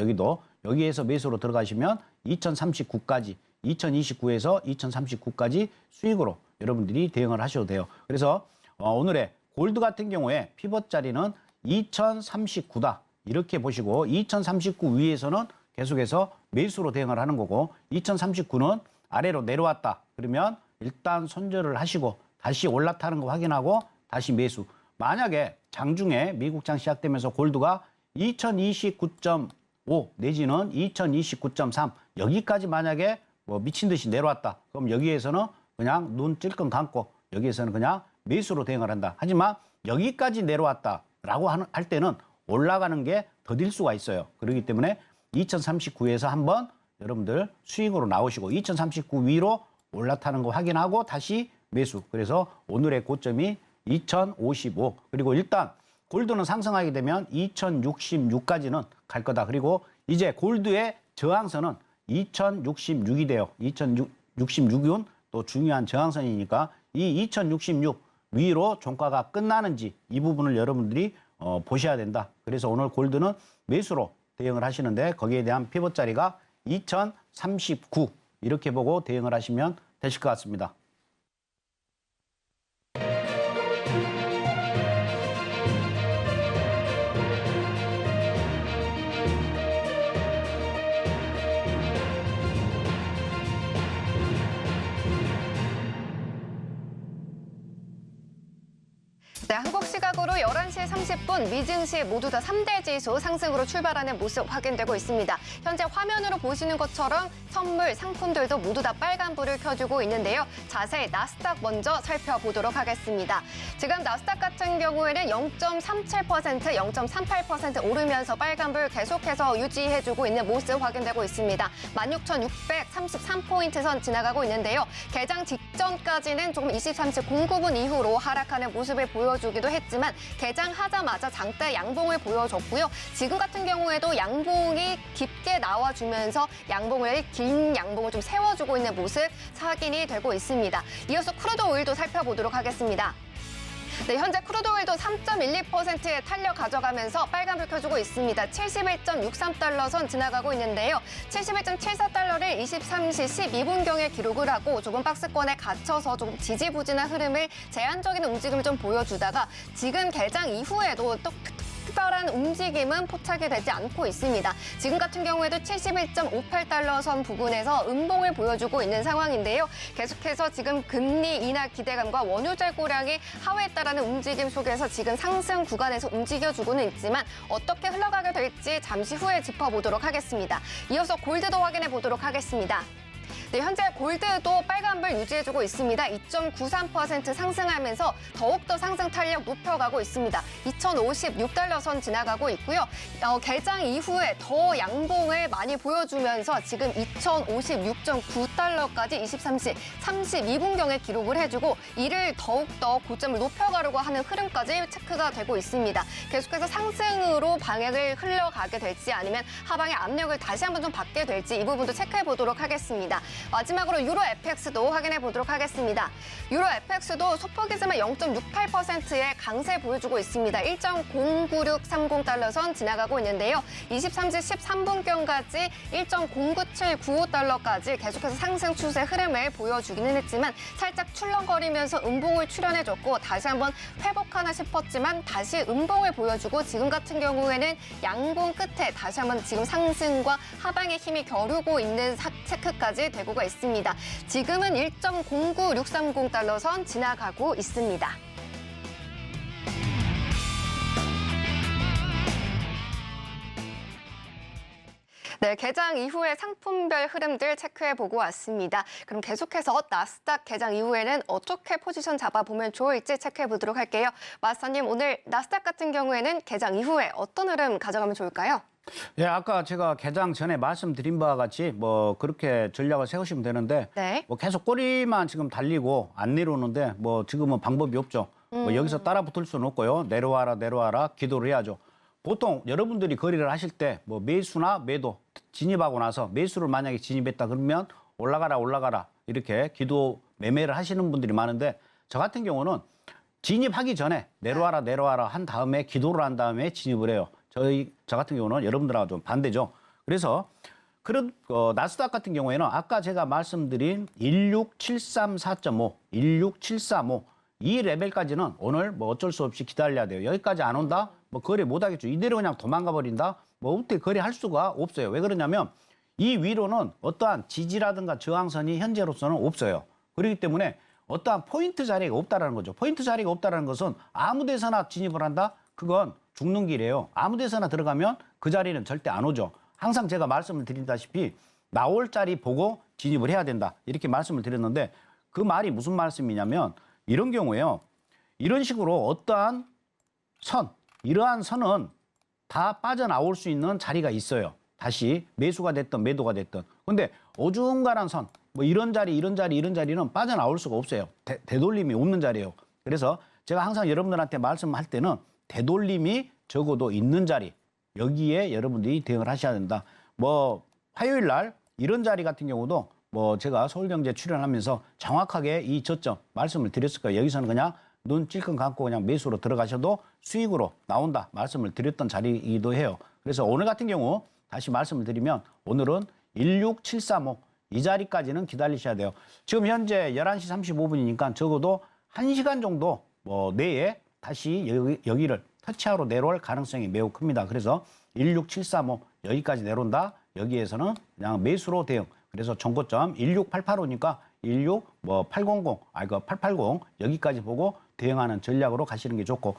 여기에서 매수로 들어가시면 2039까지 2029에서 2039까지 수익으로 여러분들이 대응을 하셔도 돼요. 그래서 오늘의 골드 같은 경우에 피벗 자리는 2039다. 이렇게 보시고 2039 위에서는 계속해서 매수로 대응을 하는 거고 2039는 아래로 내려왔다. 그러면 일단 손절을 하시고 다시 올라타는 거 확인하고 다시 매수. 만약에 장중에 미국장 시작되면서 골드가 2029.5 내지는 2029.3 여기까지 만약에 미친 듯이 내려왔다. 그럼 여기에서는 그냥 눈 찔끔 감고 여기에서는 그냥 매수로 대응을 한다. 하지만 여기까지 내려왔다라고 할 때는 올라가는 게 더딜 수가 있어요. 그렇기 때문에 2039에서 한번 여러분들 수익으로 나오시고 2039 위로 올라타는 거 확인하고 다시 매수. 그래서 오늘의 고점이 2055. 그리고 일단 골드는 상승하게 되면 2066까지는 갈 거다. 그리고 이제 골드의 저항선은 2066이 돼요. 2066은 또 중요한 저항선이니까 이 2066 위로 종가가 끝나는지 이 부분을 여러분들이 보셔야 된다. 그래서 오늘 골드는 매수로 대응을 하시는데 거기에 대한 피벗 자리가 2039 이렇게 보고 대응을 하시면 되실 것 같습니다. 네, 한국 시각으로 11시 30분 미증시 모두 다 3대 지수 상승으로 출발하는 모습 확인되고 있습니다. 현재 화면으로 보시는 것처럼 선물, 상품들도 모두 다 빨간불을 켜주고 있는데요. 자세히 나스닥 먼저 살펴보도록 하겠습니다. 지금 나스닥 같은 경우에는 0.37%, 0.38% 오르면서 빨간불 계속해서 유지해주고 있는 모습 확인되고 있습니다. 16,633포인트 선 지나가고 있는데요. 개장 직전까지는 조금 23시 09분 이후로 하락하는 모습을 보여주기도 했지만 개장하자마자 장대 양봉을 보여줬고요. 지금 같은 경우에도 양봉이 깊게 나와주면서 긴 양봉을 좀 세워주고 있는 모습 확인이 되고 있습니다. 이어서 크루드 오일도 살펴보도록 하겠습니다. 네, 현재 크루드 오일도 3.12%의 탄력 가져가면서 빨간불 켜주고 있습니다. 71.63달러 선 지나가고 있는데요. 71.74달러를 23시 12분경에 기록을 하고 좁은 박스권에 갇혀서 좀 지지부진한 흐름을 제한적인 움직임을 좀 보여주다가 지금 개장 이후에도 또 특별한 움직임은 포착이 되지 않고 있습니다. 지금 같은 경우에도 71.58달러 선 부근에서 음봉을 보여주고 있는 상황인데요. 계속해서 지금 금리 인하 기대감과 원유 재고량이 하회에 따르는 움직임 속에서 지금 상승 구간에서 움직여주고는 있지만 어떻게 흘러가게 될지 잠시 후에 짚어보도록 하겠습니다. 이어서 골드도 확인해 보도록 하겠습니다. 네, 현재 골드도 빨간불 유지해주고 있습니다. 2.93% 상승하면서 더욱더 상승 탄력 높여가고 있습니다. 2,056달러 선 지나가고 있고요. 개장 이후에 더 양봉을 많이 보여주면서 지금 2,056.9달러까지 23시 32분경에 기록을 해주고 이를 더욱더 고점을 높여가려고 하는 흐름까지 체크가 되고 있습니다. 계속해서 상승으로 방향을 흘러가게 될지 아니면 하방의 압력을 다시 한번 좀 받게 될지 이 부분도 체크해 보도록 하겠습니다. 마지막으로 유로 FX도 확인해 보도록 하겠습니다. 유로 FX도 소폭이지만 0.68%의 강세 보여주고 있습니다. 1.09630달러 선 지나가고 있는데요. 23시 13분경까지 1.09795달러까지 계속해서 상승 추세 흐름을 보여주기는 했지만 살짝 출렁거리면서 음봉을 출현해줬고 다시 한번 회복하나 싶었지만 다시 음봉을 보여주고 지금 같은 경우에는 양봉 끝에 다시 한번 지금 상승과 하방의 힘이 겨루고 있는 체크까지 되고가 있습니다. 지금은 1.09630달러 선 지나가고 있습니다. 네, 개장 이후의 상품별 흐름들 체크해보고 왔습니다. 그럼 계속해서 나스닥 개장 이후에는 어떻게 포지션 잡아보면 좋을지 체크해보도록 할게요. 마스터님, 오늘 나스닥 같은 경우에는 개장 이후에 어떤 흐름 가져가면 좋을까요? 예, 아까 제가 개장 전에 말씀드린 바와 같이 뭐 그렇게 전략을 세우시면 되는데 네. 뭐 계속 꼬리만 지금 달리고 안 내려오는데 뭐 지금은 방법이 없죠. 뭐 여기서 따라 붙을 수는 없고요. 내려와라 기도를 해야죠. 보통 여러분들이 거래를 하실 때 뭐 매수나 매도 진입하고 나서 매수를 만약에 진입했다 그러면 올라가라 이렇게 기도 매매를 하시는 분들이 많은데 저 같은 경우는 진입하기 전에 내려와라 한 다음에 기도를 한 다음에 진입을 해요. 저 같은 경우는 여러분들하고 좀 반대죠. 그래서 그런 나스닥 같은 경우에는 아까 제가 말씀드린 16734.5, 16735 이 레벨까지는 오늘 뭐 어쩔 수 없이 기다려야 돼요. 여기까지 안 온다? 뭐 거래 못 하겠죠. 이대로 그냥 도망가 버린다? 뭐 어떻게 거래할 수가 없어요. 왜 그러냐면 이 위로는 어떠한 지지라든가 저항선이 현재로서는 없어요. 그렇기 때문에 어떠한 포인트 자리가 없다라는 거죠. 포인트 자리가 없다라는 것은 아무 데서나 진입을 한다? 그건 죽는 길이에요. 아무 데서나 들어가면 그 자리는 절대 안 오죠. 항상 제가 말씀을 드린다시피 나올 자리 보고 진입을 해야 된다. 이렇게 말씀을 드렸는데 그 말이 무슨 말씀이냐면 이런 경우에요. 이런 식으로 어떠한 이러한 선은 다 빠져나올 수 있는 자리가 있어요. 다시 매수가 됐든 매도가 됐든. 근데 어중간한 선, 뭐 이런 자리는 빠져나올 수가 없어요. 되돌림이 없는 자리예요. 그래서 제가 항상 여러분들한테 말씀할 때는 되돌림이 적어도 있는 자리, 여기에 여러분들이 대응을 하셔야 된다. 뭐 화요일 날 이런 자리 같은 경우도 뭐 제가 서울경제 출연하면서 정확하게 이 저점 말씀을 드렸을 거예요. 여기서는 그냥 눈 찔끔 감고 그냥 매수로 들어가셔도 수익으로 나온다 말씀을 드렸던 자리이기도 해요. 그래서 오늘 같은 경우 다시 말씀을 드리면 오늘은 16735 이 자리까지는 기다리셔야 돼요. 지금 현재 11시 35분이니까 적어도 1시간 정도 뭐 내에 다시 여기를 터치하러 내려올 가능성이 매우 큽니다. 그래서 16735 여기까지 내려온다. 여기에서는 그냥 매수로 대응. 그래서 정고점 16885니까 880 여기까지 보고 대응하는 전략으로 가시는 게 좋고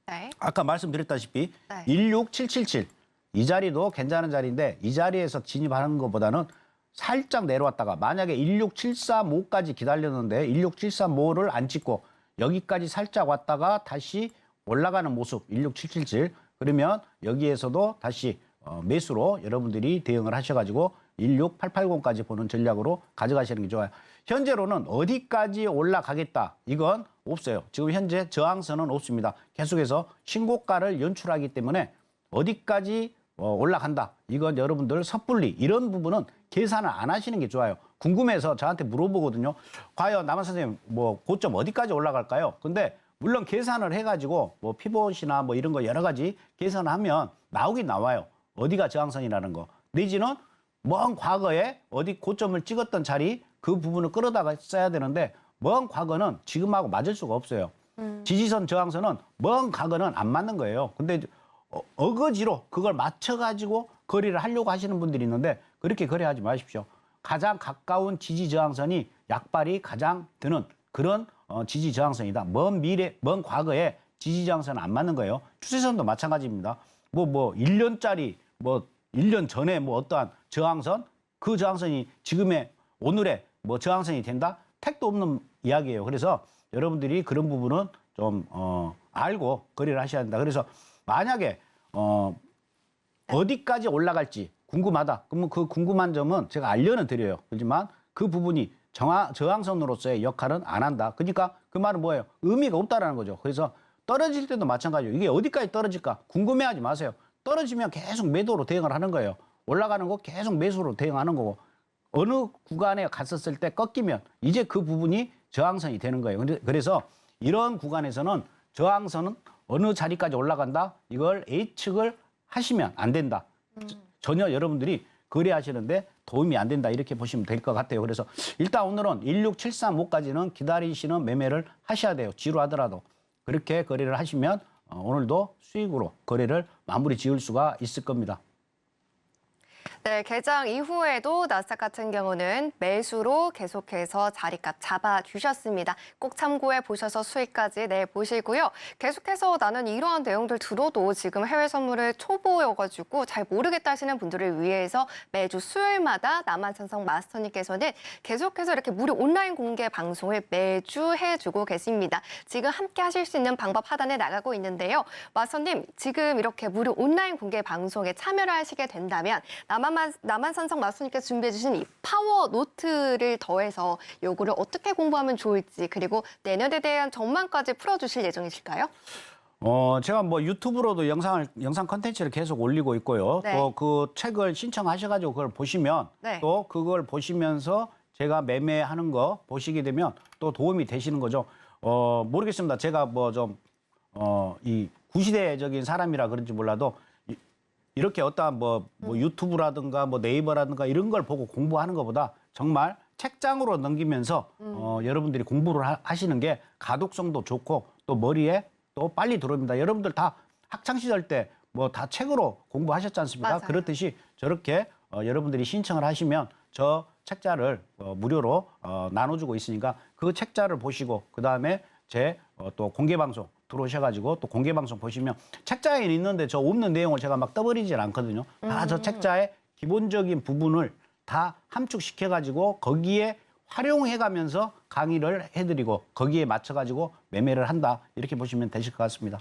네. 아까 말씀드렸다시피 네. 16777 이 자리도 괜찮은 자리인데 이 자리에서 진입하는 것보다는 살짝 내려왔다가 만약에 16735까지 기다렸는데 16735를 안 찍고 여기까지 살짝 왔다가 다시 올라가는 모습 16777 그러면 여기에서도 다시 매수로 여러분들이 대응을 하셔가지고 16880까지 보는 전략으로 가져가시는 게 좋아요. 현재로는 어디까지 올라가겠다 이건 없어요. 지금 현재 저항선은 없습니다. 계속해서 신고가를 연출하기 때문에 어디까지 올라간다. 이건 여러분들 섣불리 이런 부분은 계산을 안 하시는 게 좋아요. 궁금해서 저한테 물어보거든요. 과연 남한 선생님 뭐 고점 어디까지 올라갈까요? 근데 물론 계산을 해가지고 뭐 피봇이나 뭐 이런 거 여러 가지 계산을 하면 나오긴 나와요. 어디가 저항선이라는 거. 내지는 먼 과거에 어디 고점을 찍었던 자리 그 부분을 끌어다가 써야 되는데 먼 과거는 지금하고 맞을 수가 없어요. 지지선 저항선은 먼 과거는 안 맞는 거예요. 근데 어거지로 그걸 맞춰가지고 거래를 하려고 하시는 분들이 있는데 그렇게 거래하지 마십시오. 가장 가까운 지지 저항선이 약발이 가장 드는 그런 지지 저항선이다. 먼 과거에 지지 저항선은 안 맞는 거예요. 추세선도 마찬가지입니다. 뭐 1년짜리 1년 전에 어떠한 저항선 그 저항선이 지금의 오늘의 저항선이 된다? 택도 없는 이야기예요. 그래서 여러분들이 그런 부분은 좀 알고 거래를 하셔야 된다. 그래서 만약에 어디까지 올라갈지 궁금하다. 그러면 그 궁금한 점은 제가 알려는 드려요. 그렇지만 그 부분이 저항선으로서의 역할은 안 한다. 그러니까 그 말은 뭐예요? 의미가 없다라는 거죠. 그래서 떨어질 때도 마찬가지예요. 이게 어디까지 떨어질까? 궁금해하지 마세요. 떨어지면 계속 매도로 대응을 하는 거예요. 올라가는 거 계속 매수로 대응하는 거고 어느 구간에 갔었을 때 꺾이면 이제 그 부분이 저항선이 되는 거예요. 그래서 이런 구간에서는 저항선은 어느 자리까지 올라간다? 이걸 예측을 하시면 안 된다. 전혀 여러분들이 거래하시는데 도움이 안 된다. 이렇게 보시면 될 것 같아요. 그래서 일단 오늘은 16735까지는 기다리시는 매매를 하셔야 돼요. 지루하더라도. 그렇게 거래를 하시면 오늘도 수익으로 거래를 마무리 지을 수가 있을 겁니다. 네, 개장 이후에도 나스닥 같은 경우는 매수로 계속해서 자리값 잡아주셨습니다. 꼭 참고해 보셔서 수익까지 내보시고요. 계속해서 나는 이러한 내용들 들어도 지금 해외 선물을 초보여가지고 잘 모르겠다 하시는 분들을 위해서 매주 수요일마다 남한산성 마스터님께서는 계속해서 이렇게 무료 온라인 공개 방송을 매주 해주고 계십니다. 지금 함께 하실 수 있는 방법 하단에 나가고 있는데요. 마스터님, 지금 이렇게 무료 온라인 공개 방송에 참여를 하시게 된다면 남한산성 마스터님께서 준비해 주신 이 파워 노트를 더해서 요거를 어떻게 공부하면 좋을지 그리고 내년에 대한 전망까지 풀어주실 예정이실까요? 제가 유튜브로도 영상 컨텐츠를 계속 올리고 있고요. 네. 또 그 책을 신청하셔가지고 그걸 보시면 네. 또 그걸 보시면서 제가 매매하는 거 보시게 되면 또 도움이 되시는 거죠. 모르겠습니다. 제가 이 구시대적인 사람이라 그런지 몰라도 이렇게 어떠한 유튜브라든가 네이버라든가 이런 걸 보고 공부하는 것보다 정말 책장으로 넘기면서 여러분들이 공부를 하시는 게 가독성도 좋고 또 머리에 또 빨리 들어옵니다. 여러분들 다 학창 시절 때 다 책으로 공부하셨지 않습니까? 맞아요. 그렇듯이 저렇게 여러분들이 신청을 하시면 저 책자를 무료로 나눠주고 있으니까 그 책자를 보시고 그다음에 제 또 공개 방송 들어오셔가지고 또 공개 방송 보시면 책자에 있는데 저 없는 내용을 제가 막 떠버리질 않거든요. 다 저 책자의 기본적인 부분을 다 함축시켜가지고 거기에 활용해가면서 강의를 해드리고 거기에 맞춰가지고 매매를 한다. 이렇게 보시면 되실 것 같습니다.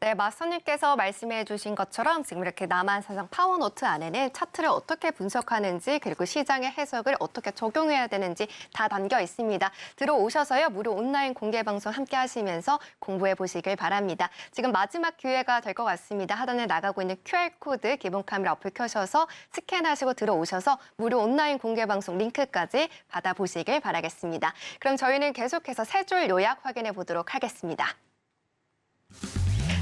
네, 마스터님께서 말씀해 주신 것처럼 지금 이렇게 남한산성 파워노트 안에는 차트를 어떻게 분석하는지 그리고 시장의 해석을 어떻게 적용해야 되는지 다 담겨 있습니다. 들어오셔서요. 무료 온라인 공개 방송 함께 하시면서 공부해 보시길 바랍니다. 지금 마지막 기회가 될 것 같습니다. 하단에 나가고 있는 QR코드 기본 카메라 어플 켜셔서 스캔하시고 들어오셔서 무료 온라인 공개 방송 링크까지 받아보시길 바라겠습니다. 그럼 저희는 계속해서 세 줄 요약 확인해 보도록 하겠습니다.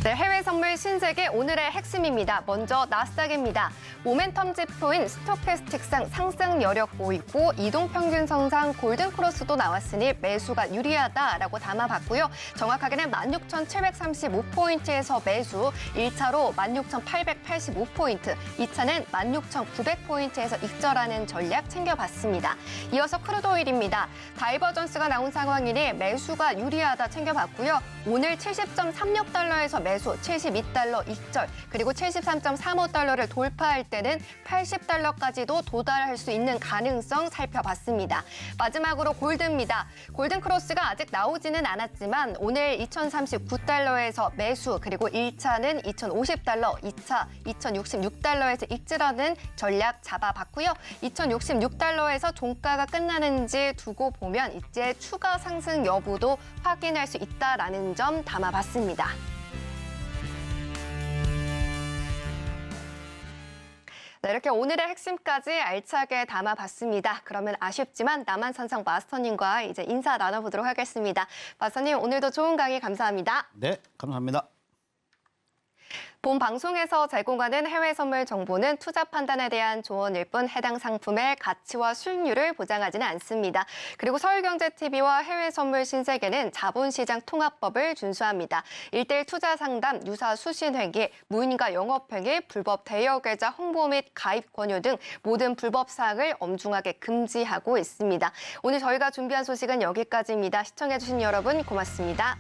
네, 해외 선물 신세계 오늘의 핵심입니다. 먼저 나스닥입니다. 모멘텀 지표인 스토캐스틱상 상승 여력 보이고 이동평균선상 골든크로스도 나왔으니 매수가 유리하다라고 담아봤고요. 정확하게는 16,735포인트에서 매수, 1차로 16,885포인트, 2차는 16,900포인트에서 익절하는 전략 챙겨봤습니다. 이어서 크루드오일입니다. 다이버전스가 나온 상황이니 매수가 유리하다 챙겨봤고요. 오늘 70.36달러에서 매수, 72달러 익절, 그리고 73.35달러를 돌파할 때는 80달러까지도 도달할 수 있는 가능성 살펴봤습니다. 마지막으로 골드입니다. 골든크로스가 아직 나오지는 않았지만 오늘 2039달러에서 매수, 그리고 1차는 2050달러, 2차 2066달러에서 익절하는 전략 잡아봤고요. 2066달러에서 종가가 끝나는지 두고 보면 이제 추가 상승 여부도 확인할 수 있다라는 점 담아봤습니다. 네, 이렇게 오늘의 핵심까지 알차게 담아봤습니다. 그러면 아쉽지만 남한산성 마스터님과 이제 인사 나눠보도록 하겠습니다. 마스터님, 오늘도 좋은 강의 감사합니다. 네, 감사합니다. 본 방송에서 제공하는 해외 선물 정보는 투자 판단에 대한 조언일 뿐 해당 상품의 가치와 수익률을 보장하지는 않습니다. 그리고 서울경제TV와 해외 선물 신세계는 자본시장 통합법을 준수합니다. 1:1 투자 상담, 유사 수신회계, 무인가 영업행위, 불법 대여계좌 홍보 및 가입 권유 등 모든 불법 사항을 엄중하게 금지하고 있습니다. 오늘 저희가 준비한 소식은 여기까지입니다. 시청해주신 여러분 고맙습니다.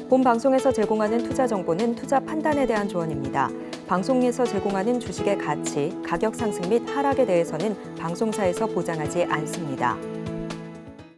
본 방송에서 제공하는 투자 정보는 투자 판단에 대한 조언입니다. 방송에서 제공하는 주식의 가치, 가격 상승 및 하락에 대해서는 방송사에서 보장하지 않습니다.